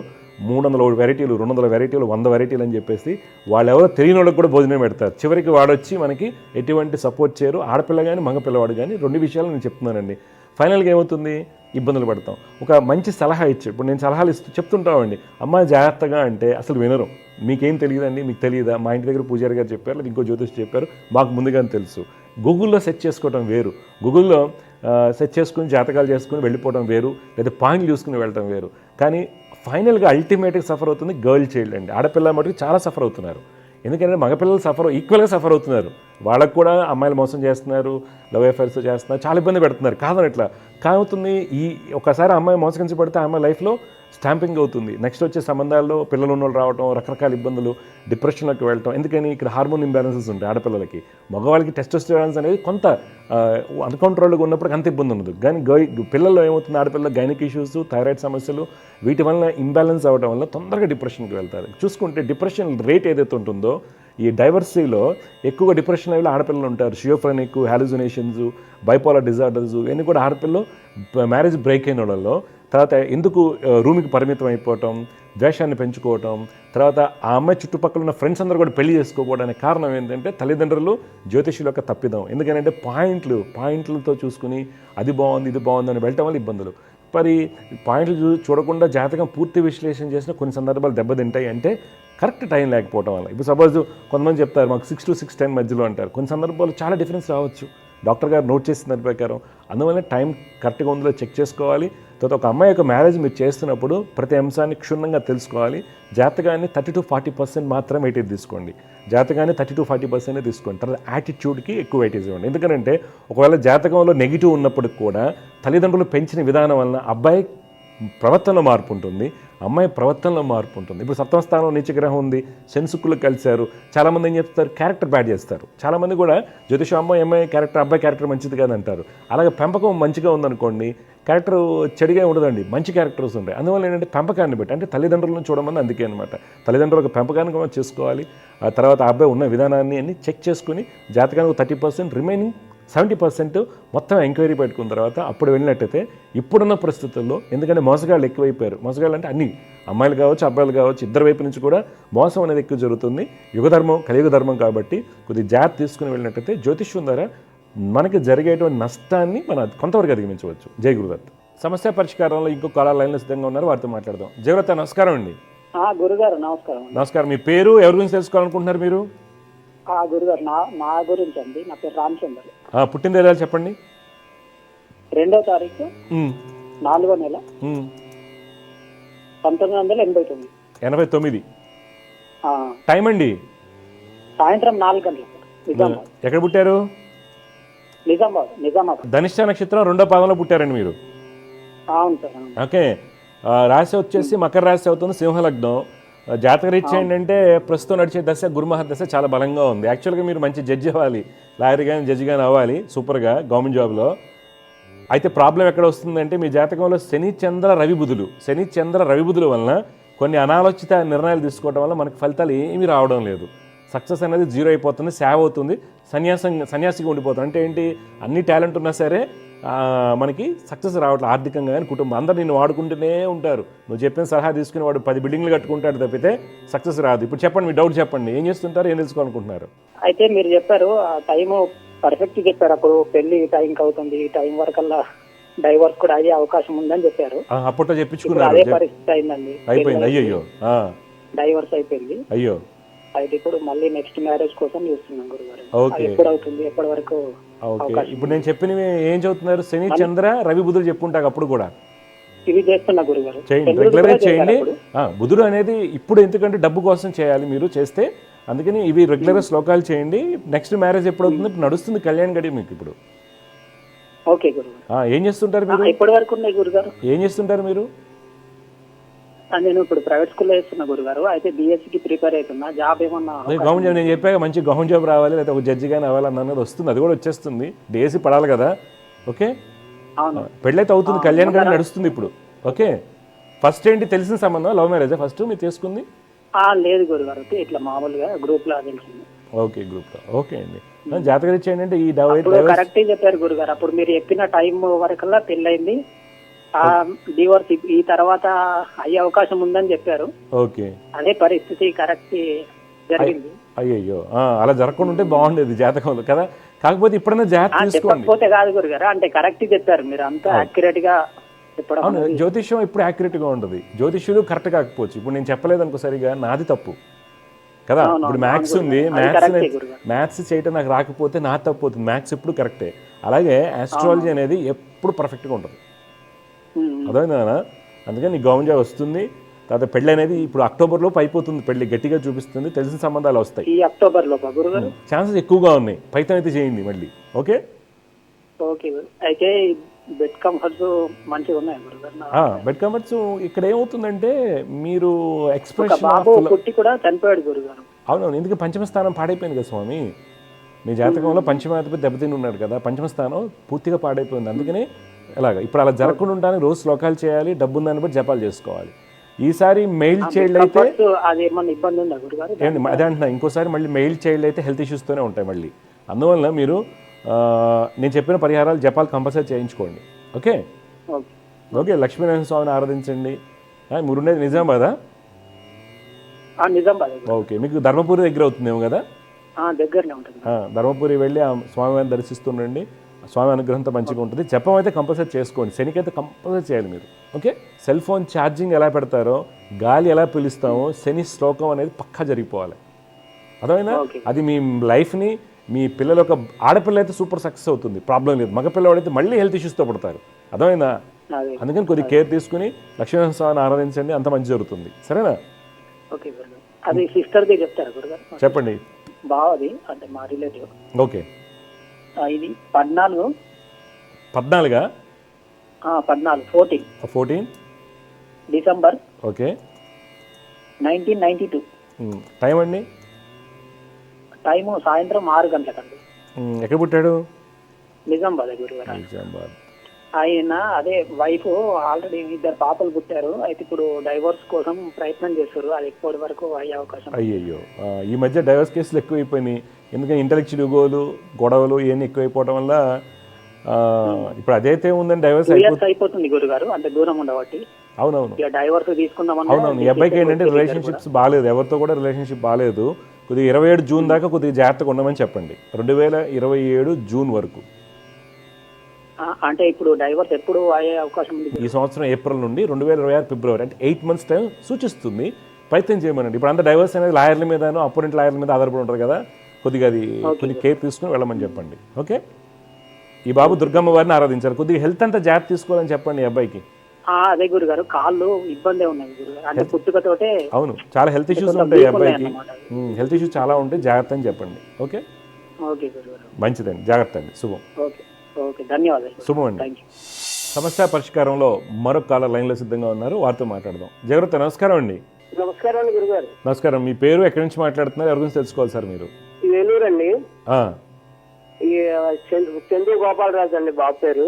300 వెరైటీలు, 200 వెరైటీలు, 100 వెరైటీలు అని చెప్పేసి వాళ్ళెవరో తెలియని వాళ్ళకి కూడా భోజనం పెడతారు. చివరికి వాడొచ్చి మనకి ఎటువంటి సపోర్ట్ చేయరు, ఆడపిల్ల కానీ మగ పిల్లవాడు కానీ. 2 విషయాలు నేను చెప్తున్నానండి. ఫైనల్గా ఏమవుతుంది, ఇబ్బందులు పడతాం. ఒక మంచి సలహా ఇచ్చి, ఇప్పుడు నేను సలహాలు చెప్తుంటామండి, అమ్మాయి జాగ్రత్తగా అంటే అసలు వినరు. మీకేం తెలియదండి, మీకు తెలియదా, మా ఇంటి దగ్గర పూజారి గారు చెప్పారు, లేదా ఇంకో జ్యోతిష్ చెప్పారు, మాకు ముందుగానే తెలుసు. గూగుల్లో సెర్చ్ చేసుకోవడం వేరు, గూగుల్లో సెర్చ్ చేసుకుని జాతకాలు చేసుకుని వెళ్ళిపోవడం వేరు, లేదా పాయింట్లు చూసుకుని వెళ్ళడం వేరు. కానీ ఫైనల్గా అల్టిమేట్గా సఫర్ అవుతుంది గర్ల్ చైల్డ్ అండి. ఆడపిల్ల మటుకు చాలా సఫర్ అవుతున్నారు. ఎందుకంటే మగపిల్లలు ఈక్వల్గా సఫర్ అవుతున్నారు. వాళ్ళకు కూడా అమ్మాయిలు మోసం చేస్తున్నారు, లవ్ అఫైర్స్ చేస్తున్నారు, చాలా ఇబ్బంది పెడుతున్నారు. కాదని ఎట్లా కావుతుంది, ఈ ఒకసారి అమ్మాయి మోసగించబడితే ఆ అమ్మాయి లైఫ్లో స్టాంపింగ్ అవుతుంది. నెక్స్ట్ వచ్చే సంబంధాల్లో పిల్లలు ఉన్నోళ్ళు రావడం, రకరకాల ఇబ్బందులు, డిప్రెషన్లోకి వెళ్ళటం. ఎందుకని ఇక్కడ హార్మోన్ ఇంబ్యాలెన్సెస్ ఉంటాయి ఆడపిల్లలకి. మగవాళ్ళకి టెస్టోస్టెరాన్స్ అనేది కొంత అన్కంట్రోల్గా ఉన్నప్పుడు అంత ఇబ్బంది ఉండదు. కానీ పిల్లల్లో ఏమవుతుంది, ఆడపిల్లల గైనిక్ ఇష్యూస్, థైరాయిడ్ సమస్యలు, వీటి వల్ల ఇంబ్యాలెన్స్ అవ్వడం వల్ల తొందరగా డిప్రెషన్కి వెళ్తారు. చూసుకుంటే డిప్రెషన్ రేట్ ఏదైతే ఉంటుందో ఈ డైవర్సిటీలో ఎక్కువగా డిప్రెషన్ లెవెల్ ఆడపిల్లలు ఉంటారు. షియోఫ్రెనిక్, హాలుసినేషన్స్, బైపోలర్ డిజార్డర్స్, ఇవన్నీ కూడా ఆడపిల్లలు మ్యారేజ్ బ్రేక్ అయిన వాళ్ళలో. తర్వాత ఎందుకు రూమ్కి పరిమితం అయిపోవటం, ద్వేషాన్ని పెంచుకోవటం, తర్వాత ఆ అమ్మాయి చుట్టుపక్కల ఉన్న ఫ్రెండ్స్ అందరూ కూడా పెళ్లి చేసుకోవడానికి కారణం ఏంటంటే తల్లిదండ్రులు జ్యోతిష్యుల యొక్క తప్పిదం. ఎందుకంటే పాయింట్లతో చూసుకుని అది బాగుంది ఇది బాగుంది అని వెళ్ళటం వల్ల ఇబ్బందులు. మరి పాయింట్లు చూడకుండా జాతకం పూర్తి విశ్లేషణ చేసిన కొన్ని సందర్భాలు దెబ్బతింటాయి. అంటే కరెక్ట్ టైం లేకపోవడం వల్ల. ఇప్పుడు సపోజ్ కొంతమంది చెప్తారు మాకు 6 to 6:10 మధ్యలో అంటారు. కొన్ని సందర్భాల్లో చాలా డిఫరెన్స్ రావచ్చు, డాక్టర్ గారు నోట్ చేసిన దాని ప్రకారం. అందువల్ల టైం కరెక్ట్గా ఉందో చెక్ చేసుకోవాలి. తర్వాత ఒక అమ్మాయి యొక్క మ్యారేజ్ మీరు చేస్తున్నప్పుడు ప్రతి అంశాన్ని క్షుణ్ణంగా తెలుసుకోవాలి. జాతకాన్ని 30-40% మాత్రం వెయిటేజ్ తీసుకోండి. జాతకాన్ని 30-40% తీసుకోండి. తర్వాత యాటిట్యూడ్కి ఎక్కువ వెయిటేజ్ ఇవ్వండి. ఎందుకంటే ఒకవేళ జాతకంలో నెగిటివ్ ఉన్నప్పటికి కూడా తల్లిదండ్రులు పెంచిన విధానం వలన అబ్బాయి ప్రవర్తనలో మార్పు ఉంటుంది, అమ్మాయి ప్రవర్తనలో మార్పు ఉంటుంది. ఇప్పుడు సప్తమ స్థానంలో నీచగ్రహం ఉంది, శనిశుక్రులు కలిశారు. చాలామంది ఏం చెప్తారు, క్యారెక్టర్ బ్యాడ్ చేస్తారు. చాలామంది కూడా జ్యోతిషం అమ్మాయి క్యారెక్టర్, అబ్బాయి క్యారెక్టర్ మంచిది కాదంటారు. అలాగే పెంపకం మంచిగా ఉందనుకోండి, క్యారెక్టర్ చెడుగా ఉండదండి, మంచి క్యారెక్టర్స్ ఉంటాయి. అందువల్ల ఏంటంటే పెంపకాన్ని బట్టి, అంటే తల్లిదండ్రులను చూడమని అందుకే అనమాట. తల్లిదండ్రులకు పెంపకాన్ని కూడా చేసుకోవాలి. ఆ తర్వాత ఆ అబ్బాయి ఉన్న విధానాన్ని అన్ని చెక్ చేసుకుని జాతకానికి 30%, రిమైనింగ్ 70% మొత్తం ఎంక్వైరీ పెట్టుకున్న తర్వాత అప్పుడు వెళ్ళినట్టయితే ఇప్పుడున్న పరిస్థితుల్లో, ఎందుకంటే మోసగాళ్ళు ఎక్కువైపోయారు. మోసగాళ్ళు అంటే అన్ని అమ్మాయిలు కావచ్చు అబ్బాయిలు కావచ్చు, ఇద్దరు వైపు నుంచి కూడా మోసం అనేది ఎక్కువ జరుగుతుంది. యుగధర్మం కలియుగ ధర్మం కాబట్టి కొద్దిగా జాగ్రత్త తీసుకుని వెళ్ళినట్టయితే జ్యోతిష్యం ద్వారా మనకి జరిగేటువంటి నష్టాన్ని మనం కొంతవరకు అధిగమించవచ్చు. జై గురుదత్. సమస్య పరిష్కారంలో ఇంకో కాలర్ లైన్లో సిద్ధంగా ఉన్నారు, వారితో మాట్లాడదాం. జయవ్రత నమస్కారం అండి. గురుగారు నమస్కారం. నమస్కారం. మీ పేరు, ఎవరి గురించి తెలుసుకోవాలనుకుంటున్నారు మీరు? గురుగారు నా గురించి అండి. నా పేరు రామచంద్ర. పుట్టిన ఏరియాలు చెప్పండి. 2వ తారీఖు 4వ నెల 1989. 89 టైం అండి? సాయంత్రం 4 గంటలకు. నిజామాబాద్. ఎక్కడ పుట్టారు? నిజామాబాద్. ధనిష్ట నక్షత్రం 2వ పాదంలో పుట్టారండి మీరు? అవును సార్. ఓకే. రాశి వచ్చేసి మకర రాశి అవుతుంది, సింహలగ్నం. జాతకరీత్యా ఏంటంటే ప్రస్తుతం నడిచే దశ గురుమహర్ దశ చాలా బలంగా ఉంది. యాక్చువల్గా మీరు మంచి జడ్జి అవ్వాలి, లాయర్ కానీ జడ్జి కానీ అవ్వాలి సూపర్గా గవర్నమెంట్ జాబ్లో. అయితే ప్రాబ్లం ఎక్కడ వస్తుందంటే మీ జాతకంలో శని చంద్ర రవి బుధుల వలన కొన్ని అనాలోచిత నిర్ణయాలు తీసుకోవడం వల్ల మనకి ఫలితాలు ఏమీ రావడం లేదు. సక్సెస్ అనేది జీరో అయిపోతుంది, సేవ్ అవుతుంది, సన్యాసిగా ఉండిపోతుంది. అంటే ఏంటి, అన్ని టాలెంట్ ఉన్నా సరే మనకి సక్సెస్ రావట్లేదు. ఆర్థికంగా కానీ కుటుంబం అందరూ నిన్ను వాడుకుంటూనే ఉంటారు. నువ్వు చెప్పిన సలహా తీసుకుని వాడు 10 బిల్డింగ్లు కట్టుకుంటాడు తప్పితే సక్సెస్ రాదు. ఇప్పుడు చెప్పండి, మీ డౌట్ చెప్పండి, ఏం చేస్తుంటారు, ఏం తెలుసుకోవాలనుకుంటున్నారు? అయితే మీరు చెప్పారు ఆ టైము పర్ఫెక్ట్ చెప్పారు. అప్పుడు పెళ్లి టైంకి అవుతుంది, ఈ టైం వరకల్లా డైవర్స్ కూడా అయ్యే అవకాశం ఉందని చెప్పారు. అప్పట్లో చెప్పించుకున్నారు, అదే పరిస్థితి అయిందండి. అయిపోయింది. అయ్యో డైవర్స్ అయిపోయింది. అయ్యో. అయితే ఇప్పుడు మళ్ళీ నెక్స్ట్ మ్యారేజ్ కోసం చూస్తున్నాం గురుగారు. ఓకే, ఎప్పుడు అవుతుంది, ఎప్పటి వరకు? ఓకే, ఇప్పుడు నేను చెప్పినవి ఏం చదువుతున్నారు? శని చంద్ర రవి బుధుడు చెప్పుంటాక అప్పుడు కూడా ఇవి చేస్తున్నా గురుగారు. చేయండి, రెగ్యులర్గా చేయండి. బుధుడు అనేది ఇప్పుడు ఎందుకంటే డబ్బు కోసం చేయాలి మీరు చేస్తే, అందుకని ఇవి రెగ్యులర్గా శ్లోకాలు చేయండి. నెక్స్ట్ మ్యారేజ్ ఎప్పుడు అవుతుంది? ఇప్పుడు నడుస్తుంది కళ్యాణ్ గడి మీకు ఇప్పుడు. ఓకే గురుగారు. ఏం చేస్తుంటారు మీరు? ఎప్పటి వరకు ఉన్నాయి గురుగారు? ఏం చేస్తుంటారు మీరు? నేను ఇప్పుడు ప్రైవేట్ స్కూల్లో చేస్తున్నా గురుగారు. అయితే బిఎస్సికి ప్రిపేర్ అవుతున్నా. జాబ్ ఏమన్నా? గవర్నమెంట్ జాబ్ నేను చెప్పాక మంచి గవర్నమెంట్ జాబ్ రావాలి, లేకపోతే ఒక జడ్జి కానీ అవ్వాలన్నది వస్తుంది, అది కూడా వచ్చేస్తుంది. డిఎస్సి పడాలి కదా. ఓకే, పెళ్ళైతే అవుతుంది, కళ్యాణ్ గడి నడుస్తుంది ఇప్పుడు. ఓకే, ఫస్ట్ ఏంటి తెలిసిన సంబంధం? లవ్ మ్యారేజ్ ఫస్ట్ మీరు చేసుకుంది? లేదు గురుగారు, ఇట్లా మామూలుగా గ్రూప్ లో తెలిసింది. ఓకే, గ్రూప్ లో. ఓకే అండి, జాతకరీత్యా ఏంటంటే ఈ కరెక్ట్ చెప్పారు గురుగారు. అప్పుడు మీరు చెప్పిన టైం వరకల్లా పెళ్ళైంది, డివోర్స్ ఈ తర్వాత అయ్యే అవకాశం ఉందని చెప్పారు. ఓకే, అదే పరిస్థితి కరెక్ట్ జరిగింది. అయ్యో, అలా జరగకుండా ఉంటే బాగుండేది జాతకంలో కదా. కాకపోతే ఇప్పుడైనా జాగ్రత్త తీసుకోండి. చెప్పకపోతే కాదు గురుగారు, అంటే కరెక్ట్ చెప్పారు మీరు, అంతా యాక్యురేట్ గా చెప్పడం. అవును, జ్యోతిష్యం ఇప్పుడు యాక్యురేట్ గా ఉంటుంది. జ్యోతిష్యులు కరెక్ట్ కాకపోవచ్చు. ఇప్పుడు నేను చెప్పలేదు అనుకో సరిగా, నాది తప్పు కదా. ఇప్పుడు మ్యాథ్స్ ఉంది, మ్యాథ్స్ చేయటం నాకు రాకపోతే నా తప్పు అవుతుంది. మ్యాథ్స్ ఎప్పుడు కరెక్టే. అలాగే ఆస్ట్రాలజీ అనేది ఎప్పుడు పర్ఫెక్ట్గా ఉంటుంది. అదేనా? అందుకని నీ గవర్నమెంట్ జాబ్ వస్తుంది. తర్వాత పెళ్లి అనేది ఇప్పుడు అక్టోబర్లోపు అయిపోతుంది. పెళ్లి గట్టిగా చూపిస్తుంది, తెలిసిన సంబంధాలు వస్తాయి. ఈ అక్టోబర్ లోపు ఛాన్సెస్ ఎక్కువగా ఉన్నాయి. ప్రయత్నం అయితే చేయండి మళ్ళీ. Okay, okay. అయితే బెడ్ కంఫర్ట్స్ మంచిగా ఉన్నాయి గురుగారు. బెడ్ కంఫర్ట్స్ ఇక్కడ ఏమవుతుందంటే మీరు ఎక్స్ప్రెషన్ కూడా చనిపోయాడు గురుగారు. అవునవును, ఎందుకు పంచమ స్థానం పాడైపోయింది కదా స్వామి. మీ జాతకంలో పంచమాధిపతి దెబ్బతిని ఉన్నాడు కదా, పంచమ స్థానం పూర్తిగా పాడైపోయింది. అందుకని ఎలాగ ఇప్పుడు అలా జరగకుండా ఉండడానికి రోజు శ్లోకాలు చేయాలి, డబ్బు ఉందని బట్టి జపాలు చేసుకోవాలి. ఈసారి మెయిల్ చైల్డ్ అయితే అదే అంటున్నా, ఇంకోసారి మళ్ళీ మెయిల్ చైల్డ్ అయితే హెల్త్ ఇష్యూస్తోనే ఉంటాయి మళ్ళీ. అందువల్ల మీరు నేను చెప్పిన పరిహారాలు జపాలు కంపల్సరీ చేయించుకోండి. Okay, okay. లక్ష్మీనారాయణ స్వామిని ఆరాధించండి. మీరుండేది నిజామాబాదా? ఓకే, మీకు ధర్మపురి దగ్గర అవుతుందేమో కదా. దగ్గరనే ఉంటుంది. ధర్మపురి వెళ్ళి ఆ స్వామివారిని దర్శిస్తుండండి. స్వామి అనుగ్రహంతో మంచిగా ఉంటుంది. జపం అయితే కంపల్సరీ చేసుకోండి. శనికైతే కంపల్సరీ చేయాలి మీరు. ఓకే, సెల్ ఫోన్ ఛార్జింగ్ ఎలా పెడతారో, గాలి ఎలా పీలుస్తామో, శని శ్లోకం అనేది పక్కా జరిగిపోవాలి. అర్థమైనా? అది మీ లైఫ్ని, మీ పిల్లలు, ఒక ఆడపిల్ల అయితే సూపర్ సక్సెస్ అవుతుంది, ప్రాబ్లం లేదు. మగపిల్లవాడైతే మళ్ళీ హెల్త్ ఇష్యూస్తో పడతారు. అర్థమైనా? అందుకని కొద్దిగా కేర్ తీసుకుని లక్ష్మీనారాయణ స్వామిని ఆరాధించండి, అంత మంచి జరుగుతుంది. సరేనా? అది సిస్టర్ది చెప్తారా గురుగారు? చెప్పండి. బావది, అంటే మా రిలేటివ్. ఓకే, ఇది 14 14 డిసెంబర్. ఓకే, 1992. టైం అండి? టైము సాయంత్రం 6 గంటలకండి. ఎక్కడ పుట్టాడు? నిజామాబాద్ గురుగారు. నిజామాబాద్. ఆయన అదే వైఫ్ ఆల్రెడీ 2 పాపలు పుట్టారు. అయితే ఇప్పుడు డైవోర్స్ కోసం ప్రయత్నం చేస్తారు. అది ఎప్పటి వరకు అయ్యే అవకాశం? అయ్యో, ఈ మధ్య డైవర్స్ కేసులు ఎక్కువైపోయినాయి. ఎందుకంటే ఇంటలెక్చువల్ గొడవలు ఇవన్నీ ఎక్కువైపోవడం వల్ల ఇప్పుడు అదైతే ఉందని డైవర్స్ అయిపోతుంది గురుగారు, అంటే దూరం ఉండబట్టి. అవునవును, డైవర్స్ తీసుకుందాం. అవునవును. ఈ అబ్బాయికి ఏంటంటే రిలేషన్షిప్స్ బాగాలేదు, ఎవరితో కూడా రిలేషన్షిప్ బాగాలేదు. కొద్దిగా 27 జూన్ దాకా కొద్దిగా జాగ్రత్తగా ఉండమని చెప్పండి. 2027 జూన్ వరకు. అంటే ఇప్పుడు డైవర్స్ ఎప్పుడు అయ్యే అవకాశం ఉంది? ఈ సంవత్సరం ఏప్రిల్ నుండి 2026 ఫిబ్రవరి, అంటే 8 months టైం సూచిస్తుంది. ప్రయత్నం చేయమనండి. ఇప్పుడు అంతా డైవర్స్ అనేది లాయర్ల మీద, అపోనెంట్ లాయర్ల మీద ఆధారపడి ఉంటారు కదా. కొద్దిగా అది కొద్దిగా కేర్ తీసుకుని వెళ్ళమని చెప్పండి. ఓకే, ఈ బాబు దుర్గమ్మ వారిని ఆరాధించారు. కొద్దిగా హెల్త్ అంతా జాగ్రత్త తీసుకోవాలని చెప్పండి ఈ అబ్బాయికి. అదే గురుగారు, కాళ్ళు ఇబ్బంది ఉన్నాయి గురుగారు, అంటే పుట్టుకతోటే. అవును, చాలా హెల్త్ ఇష్యూస్ ఉంటాయి ఈ అబ్బాయికి. హెల్త్ ఇష్యూస్ చాలా ఉంటాయి, జాగ్రత్త అని చెప్పండి. ఓకే, ఓకే గురుగారు. మంచిదండి, జాగ్రత్త అండి. శుభం. ఓకే, ఓకే, ధన్యవాదాలు. శుభం అండి. సమస్య పరిష్కారంలో మరొక కాలర్ లైన్లో సిద్ధంగా ఉన్నారు, వారితో మాట్లాడదాం. జాగ్రత్త. నమస్కారం అండి. నమస్కారం అండి గురుగారు. నమస్కారం. మీ పేరు ఎక్కడి నుంచి మాట్లాడుతున్నారు? ఎవరి గురించి తెలుసుకోవాలి సార్ మీరు? వేలూరు అండి. ఆ, ఈ చంద్ర గోపాలరాజు అండి బాబు పేరు.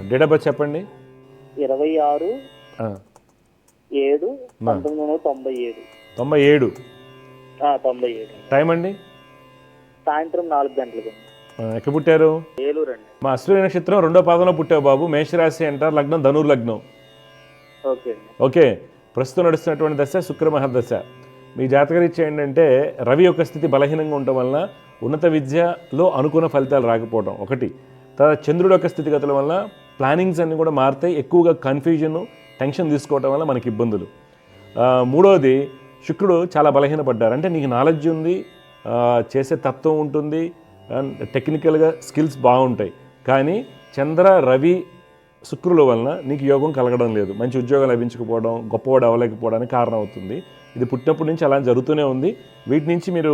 డేట్ ఆఫ్ బర్త్ చెప్పండి. 26/7/1997. 97. 97 టైం అండి? సాయంత్రం 4 గంటలకు. ఎక్కడ పుట్టారు? వేలూరు అండి. మా అశ్విని నక్షత్రం 2వ పాదంలో పుట్టావు బాబు. మేషరాశి అంటారు, లగ్నం ధనుర్ లగ్నం. ఓకే అండి. ఓకే. ప్రస్తుతం నడుస్తున్నటువంటి దశ శుక్ర మహర్దశ. మీ జాతకరీత్యా ఏంటంటే రవి యొక్క స్థితి బలహీనంగా ఉండటం వలన ఉన్నత విద్యలో అనుకున్న ఫలితాలు రాకపోవడం ఒకటి. తర్వాత చంద్రుడు యొక్క స్థితిగతుల వల్ల ప్లానింగ్స్ అన్నీ కూడా మారుతాయి. ఎక్కువగా కన్ఫ్యూజన్, టెన్షన్ తీసుకోవటం వల్ల మనకి ఇబ్బందులు. మూడవది, శుక్రుడు చాలా బలహీనపడ్డారు. అంటే నీకు నాలెడ్జ్ ఉంది, చేసే తత్వం ఉంటుంది, టెక్నికల్గా స్కిల్స్ బాగుంటాయి, కానీ చంద్ర రవి శుక్రుల వలన నీకు యోగం కలగడం లేదు. మంచి ఉద్యోగం లభించకపోవడం, గొప్పవాడు అవ్వలేకపోవడానికి కారణం అవుతుంది. ఇది పుట్టినప్పటి నుంచి అలా జరుగుతూనే ఉంది. వీటి నుంచి మీరు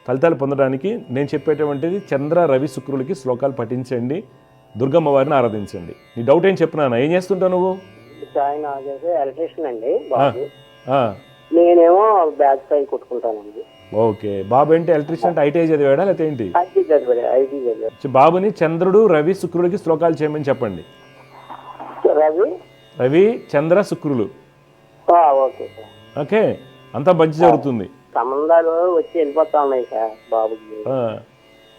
ఫలితాలు పొందడానికి నేను చెప్పేటువంటిది చంద్ర రవి శుక్రులకి శ్లోకాలు పఠించండి, దుర్గమ్మ వారిని ఆరాధించండి. నీ డౌట్ ఏం చెప్పినానా? ఏం చేస్తుంటావు నువ్వు? ఆయన ఎలక్ట్రీషియన్ అండి బాబు. నేనేమో బ్యాగ్ సై కొట్టుకుంటానండి. ఓకే. బాబు ఏంటి ఎలక్ట్రీషియన్ అంటే ఐటీఐ చదివాడా లేకపోతే ఏంటి? ఐటీ చదివాడు. బాబుని చంద్రుడు రవి శుక్రుడికి శ్లోకాలు చేయమని చెప్పండి. రవి చంద్ర శుక్రులు. Okay sir. ఓకే, అంతా మంచి జరుగుతుంది. సంబంధాలు వచ్చి వెళ్ళిపోతా ఉన్నాయి సార్ బాబుకి.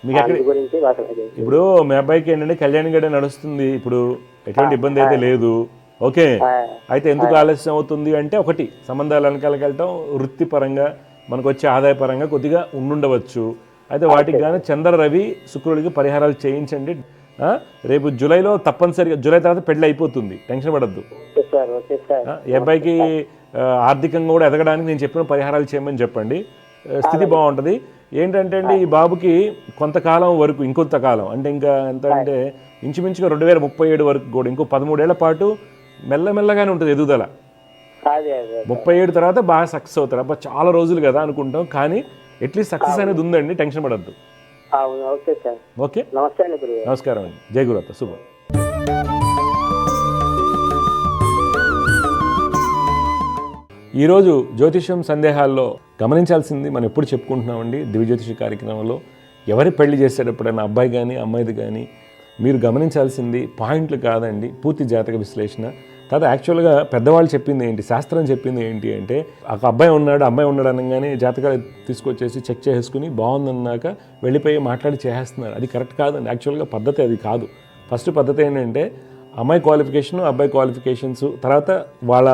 మీకు ఎక్కడ గురించి ఇప్పుడు మీ అబ్బాయికి ఏంటంటే కళ్యాణ్ గడ్డ నడుస్తుంది, ఇప్పుడు ఎటువంటి ఇబ్బంది అయితే లేదు. ఓకే. అయితే ఎందుకు ఆలస్యం అవుతుంది అంటే, ఒకటి సంబంధాలు వెనకాలకి వెళ్ళటం, వృత్తిపరంగా మనకు వచ్చే ఆదాయపరంగా కొద్దిగా ఉండుండవచ్చు. అయితే వాటికి కానీ చంద్ర రవి శుక్రుడికి పరిహారాలు చేయించండి. రేపు జూలైలో తప్పనిసరిగా, జూలై తర్వాత పెళ్లి అయిపోతుంది, టెన్షన్ పడద్దు. ఈ అబ్బాయికి ఆర్థికంగా కూడా ఎదగడానికి నేను చెప్పిన పరిహారాలు చేయమని చెప్పండి, స్థితి బాగుంటుంది. ఏంటంటే అండి, ఈ బాబుకి కొంతకాలం వరకు, ఇంకొంతకాలం అంటే ఇంకా ఎంత అంటే ఇంచుమించుగా 2037 వరకు కూడా ఇంకో 13 ఏళ్ల పాటు మెల్లమెల్లగానే ఉంటుంది ఎదుగుదల. 37 తర్వాత బాగా సక్సెస్ అవుతారు. అబ్బా చాలా రోజులు కదా అనుకుంటాం, కానీ అట్లీస్ట్ సక్సెస్ అనేది ఉందండి, టెన్షన్ పడద్దు. ఓకే. నమస్కారం అండి. జై గురుదత్త. శుభం. ఈరోజు జ్యోతిష్యం సందేహాల్లో గమనించాల్సింది మనం ఎప్పుడు చెప్పుకుంటున్నామండి దివ్య జ్యోతిష కార్యక్రమంలో, ఎవరి పెళ్లి చేసేటప్పుడైనా అబ్బాయి కానీ అమ్మాయిది కానీ మీరు గమనించాల్సింది పాయింట్లు కాదండి, పూర్తి జాతక విశ్లేషణ. తర్వాత యాక్చువల్గా పెద్దవాళ్ళు చెప్పింది ఏంటి, శాస్త్రం చెప్పింది ఏంటి అంటే, ఒక అబ్బాయి ఉన్నాడు అమ్మాయి ఉన్నాడు అనగానే జాతకాలు తీసుకొచ్చేసి చెక్ చేసుకుని బాగుందన్నాక వెళ్ళిపోయి మాట్లాడి చేసేస్తున్నారు. అది కరెక్ట్ కాదండి. యాక్చువల్గా పద్ధతి అది కాదు. ఫస్ట్ పద్ధతి ఏంటంటే అమ్మాయి క్వాలిఫికేషను, అబ్బాయి క్వాలిఫికేషన్స్, తర్వాత వాళ్ళ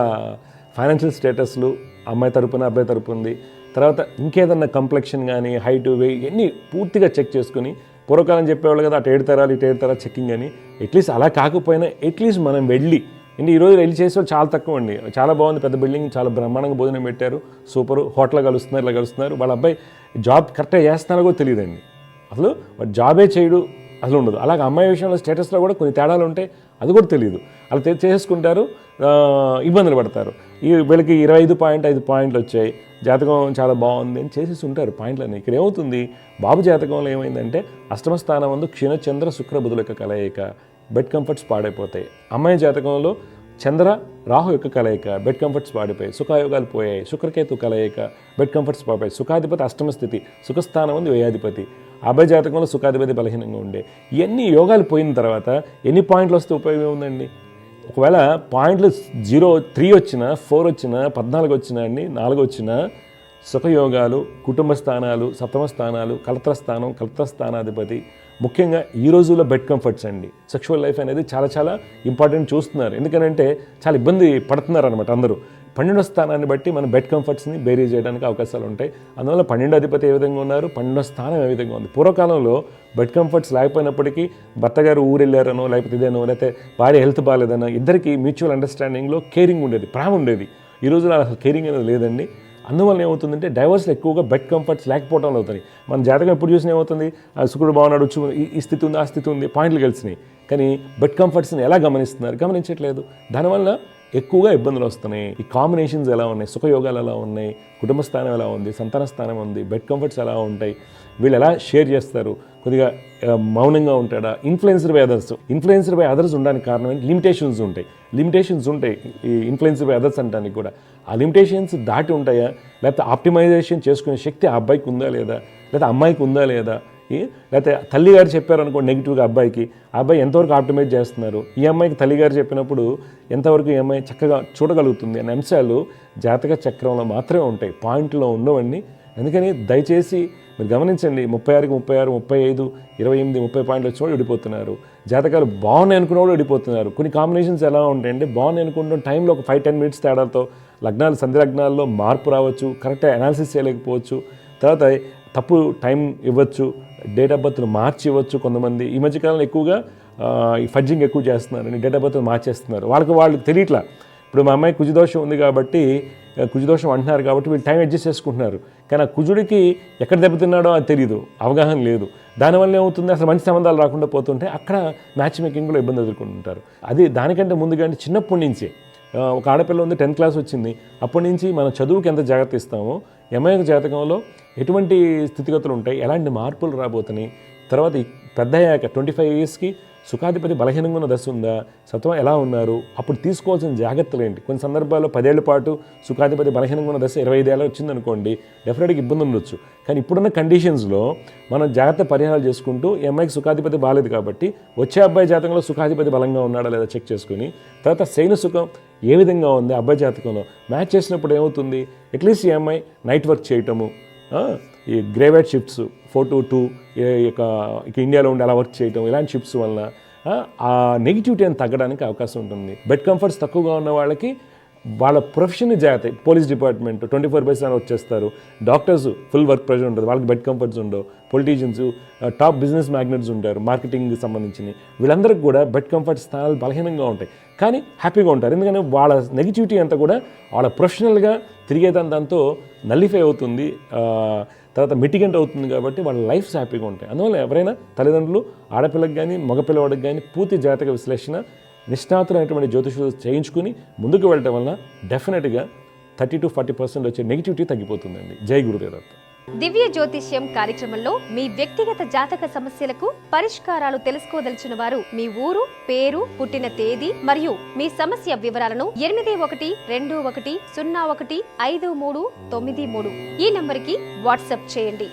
ఫైనాన్షియల్ స్టేటస్లు అమ్మాయి తరపున అబ్బాయి తరపు ఉంది, తర్వాత ఇంకేదన్నా కంప్లెక్షన్ కానీ హైట్ వెయిట్ ఇవన్నీ పూర్తిగా చెక్ చేసుకుని, పూర్వకాలం చెప్పేవాళ్ళు కదా అటు 7 తరాలు ఇటు 7 తరాలు చెక్కింగ్ అని, అట్లీస్ట్ అలా కాకపోయినా అట్లీస్ట్ మనం వెళ్ళి, అంటే ఈరోజు వెళ్ళి చేసేవాళ్ళు చాలా తక్కువ అండి. చాలా బాగుంది, పెద్ద బిల్డింగ్, చాలా బ్రహ్మాండంగా భోజనం పెట్టారు, సూపర్, హోటల్లో కలుస్తున్నారు, ఇలా కలుస్తున్నారు, వాళ్ళ అబ్బాయి జాబ్ కరెక్ట్గా చేస్తున్నారో కూడా తెలియదండి. అసలు వాడు జాబే చేయడు అసలు ఉండదు. అలాగే అమ్మాయి విషయంలో స్టేటస్లో కూడా కొన్ని తేడాలు ఉంటాయి, అది కూడా తెలియదు. అలా చేసుకుంటారు, ఇబ్బందులు పడతారు. వీళ్ళకి 25.5 పాయింట్లు వచ్చాయి, జాతకం చాలా బాగుంది అని చేసేసి ఉంటారు పాయింట్లన్నీ. ఇక్కడ ఏమవుతుంది, బాబు జాతకంలో ఏమైందంటే అష్టమ స్థానం ముందు క్షీణచంద్ర శుక్ర బుధుల యొక్క కలయిక, బెడ్ కంఫర్ట్స్ పాడైపోతాయి. అమ్మాయి జాతకంలో చంద్ర రాహు యొక్క కలయిక, బెడ్ కంఫర్ట్స్ పాడిపోయాయి, సుఖాయోగాలు పోయాయి. శుక్రకేతు కలయిక, బెడ్ కంఫర్ట్స్ పాడిపోయాయి. సుఖాధిపతి అష్టమ స్థితి, సుఖస్థానం ఉంది వ్యయాధిపతి. అబ్బాయి జాతకంలో సుఖాధిపతి బలహీనంగా ఉండే. ఇవన్నీ యోగాలు పోయిన తర్వాత ఎన్ని పాయింట్లు వస్తే ఉపయోగం ఉందండి? ఒకవేళ పాయింట్లు 0, 3 వచ్చినా, 4 వచ్చినా, 14 వచ్చినా అండి, 4 వచ్చినా సుఖయోగాలు, కుటుంబ స్థానాలు, సప్తమ స్థానాలు, కలత్ర స్థానాధిపతి, ముఖ్యంగా ఈ రోజుల్లో బెడ్ కంఫర్ట్స్ అండి. సెక్షువల్ లైఫ్ అనేది చాలా చాలా ఇంపార్టెంట్ చూస్తున్నారు. ఎందుకనంటే చాలా ఇబ్బంది పడుతున్నారు అనమాట అందరూ. 12వ స్థానాన్ని బట్టి మన బెడ్ కంఫర్ట్స్ని బేరీ చేయడానికి అవకాశాలు ఉంటాయి. అందువల్ల 12వ అధిపతి ఏ విధంగా ఉన్నారు, 12వ స్థానం ఏ విధంగా ఉంది. పూర్వకాలంలో బెడ్ కంఫర్ట్స్ లేకపోయినప్పటికీ భర్త గారు ఊరు వెళ్ళారనో, లేకపోతే ఇదేనో, లేకపోతే భార్య హెల్త్ బాగాలేదనో, ఇద్దరికి మ్యూచువల్ అండర్స్టాండింగ్లో కేరింగ్ ఉండేది, ప్రేమ ఉండేది. ఈ రోజుల్లో అసలు కేరింగ్ అనేది లేదండి. అందువల్ల ఏమవుతుందంటే డైవర్స్లు ఎక్కువగా బెడ్ కంఫర్ట్స్ లేకపోవడం అవుతాయి. మన జాతకం ఎప్పుడు చూసినా ఏమవుతుంది, శుక్రుడు బాగున్నాడు, ఈ స్థితి ఉంది, ఆ స్థితి ఉంది, పాయింట్లు కలిసినాయి, కానీ బెడ్ కంఫర్ట్స్ని ఎలా గమనిస్తున్నారు, గమనించట్లేదు. దానివల్ల ఎక్కువగా ఇబ్బందులు వస్తున్నాయి. ఈ కాంబినేషన్స్ ఎలా ఉన్నాయి, సుఖయోగాలు ఎలా ఉన్నాయి, కుటుంబ స్థానం ఎలా ఉంది, సంతాన స్థానం ఉంది, బెడ్ కంఫర్ట్స్ ఎలా ఉంటాయి, వీళ్ళు ఎలా షేర్ చేస్తారు, కొద్దిగా మౌనంగా ఉంటాడా, ఇన్ఫ్లుయెన్స్డ్ బై అదర్స్ ఉండడానికి కారణం ఏంటి, లిమిటేషన్స్ ఉంటాయి. లిమిటేషన్స్ ఉంటాయి ఈ ఇన్ఫ్లుయెన్స్ బై అదర్స్ అంటానికి కూడా. ఆ లిమిటేషన్స్ దాటి ఉంటాయా, లేకపోతే ఆప్టిమైజేషన్ చేసుకునే శక్తి ఆ అబ్బాయికి ఉందా లేదా, లేకపోతే అమ్మాయికి ఉందా లేదా, లేకపోతే తల్లిగారు చెప్పారు అనుకో నెగిటివ్గా అబ్బాయికి, ఆ అబ్బాయి ఎంతవరకు ఆప్టిమైజ్ చేస్తున్నారు, ఈ అమ్మాయికి తల్లిగారు చెప్పినప్పుడు ఎంతవరకు ఈ అమ్మాయి చక్కగా చూడగలుగుతుంది అనే అంశాలు జాతక చక్రంలో మాత్రమే ఉంటాయి, పాయింట్లో ఉండవండి. అందుకని దయచేసి మీరు గమనించండి, 36కి 36, 35, 28, 30 పాయింట్లు వచ్చి వాళ్ళు విడిపోతున్నారు. జాతకాలు బాగున్నాయి అనుకున్న వాళ్ళు విడిపోతున్నారు. కొన్ని కాంబినేషన్స్ ఎలా ఉంటాయంటే బాగున్నాయి అనుకుంటాం టైంలో ఒక 5-10 మినిట్స్ తేడాతో లగ్నాలు సంధి లగ్నాల్లో మార్పు రావచ్చు, కరెక్ట్గా అనాలిసిస్ చేయలేకపోవచ్చు, తర్వాత తప్పు టైం ఇవ్వచ్చు, డేట్ ఆఫ్ బర్త్ను మార్చి ఇవ్వచ్చు. కొంతమంది ఈ మధ్యకాలంలో ఎక్కువగా ఈ ఫడ్జింగ్ ఎక్కువ చేస్తున్నారని డేట్ ఆఫ్ బర్త్ను మార్చేస్తున్నారు. వాళ్ళకి తెలియట్లా. ఇప్పుడు మా అమ్మాయి కుజదోషం ఉంది కాబట్టి కుజదోషం అంటున్నారు కాబట్టి వీళ్ళు టైం అడ్జస్ట్ చేసుకుంటున్నారు. కానీ ఆ కుజుడికి ఎక్కడ దెబ్బతిన్నాడో అది తెలియదు, అవగాహన లేదు. దానివల్ల ఏమవుతుంది, అసలు మంచి సంబంధాలు రాకుండా పోతుంటే అక్కడ మ్యాచ్ మేకింగ్లో ఇబ్బంది ఎదుర్కొంటుంటారు. అది దానికంటే ముందుగానే చిన్నప్పటి నుంచే ఒక ఆడపిల్ల ఉంది 10th క్లాస్ వచ్చింది, అప్పటి నుంచి మనం చదువుకి ఎంత జాగ్రత్త ఇస్తామో అమ్మాయి జాతకంలో ఎటువంటి స్థితిగతులు ఉంటాయి, ఎలాంటి మార్పులు రాబోతున్నాయి, తర్వాత పెద్ద అయ్యాక 25 yearsకి సుఖాధిపతి బలహీనంగా ఉన్న దశ ఉందా, సత్వం ఎలా ఉన్నారు, అప్పుడు తీసుకోవాల్సిన జాగ్రత్తలు ఏంటి. కొన్ని సందర్భాల్లో 10 ఏళ్ల పాటు సుఖాధిపతి బలహీనంగా ఉన్న దశ 25 ఏళ్ళు వచ్చిందనుకోండి, డెఫినెట్గా ఇబ్బంది ఉండొచ్చు. కానీ ఇప్పుడున్న కండిషన్స్లో మనం జాగ్రత్త పరిహారాలు చేసుకుంటూ ఈ అమ్మాయికి సుఖాధిపతి బాలేదు కాబట్టి వచ్చే అబ్బాయి జాతకంలో సుఖాధిపతి బలంగా ఉన్నాడా లేదా చెక్ చేసుకుని, తర్వాత శయన సుఖం ఏ విధంగా ఉంది అబ్బాయి జాతకంలో మ్యాచ్ చేసినప్పుడు ఏమవుతుంది, అట్లీస్ట్ ఈ అమ్మాయి నైట్ వర్క్ చేయటము, ఈ గ్రేవైట్ షిఫ్ట్స్ 4 to 2 ఇక ఇండియాలో ఉండి అలా వర్క్ చేయటం, ఇలాంటి షిఫ్ట్స్ వలన ఆ నెగిటివిటీ అని తగ్గడానికి అవకాశం ఉంటుంది. బెడ్ కంఫర్ట్స్ తక్కువగా ఉన్న వాళ్ళకి వాళ్ళ ప్రొఫెషన్ జాగ్రత్త, పోలీస్ డిపార్ట్మెంట్ 24/7 వచ్చేస్తారు, డాక్టర్స్ ఫుల్ వర్క్ ప్రెషర్ ఉంటుంది, వాళ్ళకి బెడ్ కంఫర్ట్స్ ఉండవు, పొలిటీషియన్స్ టాప్ బిజినెస్ మ్యాగ్నెట్స్ ఉంటారు మార్కెటింగ్కి సంబంధించినవి, వీళ్ళందరికీ కూడా బెడ్ కంఫర్ట్ స్థానాలు బలహీనంగా ఉంటాయి కానీ హ్యాపీగా ఉంటారు. ఎందుకంటే వాళ్ళ నెగిటివిటీ అంతా కూడా వాళ్ళ ప్రొఫెషనల్గా తిరిగేదాంతో నల్లిఫై అవుతుంది, తర్వాత మిటిగెంట్ అవుతుంది కాబట్టి వాళ్ళ లైఫ్స్ హ్యాపీగా ఉంటాయి. అందువల్ల ఎవరైనా తల్లిదండ్రులు ఆడపిల్లకి కానీ మగపిల్లవాడికి కానీ పూర్తి జాతక విశ్లేషణ నిష్ణాతులైనటువంటి జ్యోతిషులు చేయించుకుని ముందుకు వెళ్ళటం వలన డెఫినెట్గా 30 to 40% వచ్చే నెగిటివిటీ తగ్గిపోతుందండి. జై గురుదేవదత్త. దివ్య జ్యోతిష్యం కార్యక్రమంలో మీ వ్యక్తిగత జాతక సమస్యలకు పరిష్కారాలు తెలుసుకోదలిచిన వారు మీ ఊరు, పేరు, పుట్టిన తేదీ మరియు మీ సమస్య వివరాలను 8121015393 ఈ నంబర్కి వాట్సాప్ చేయండి.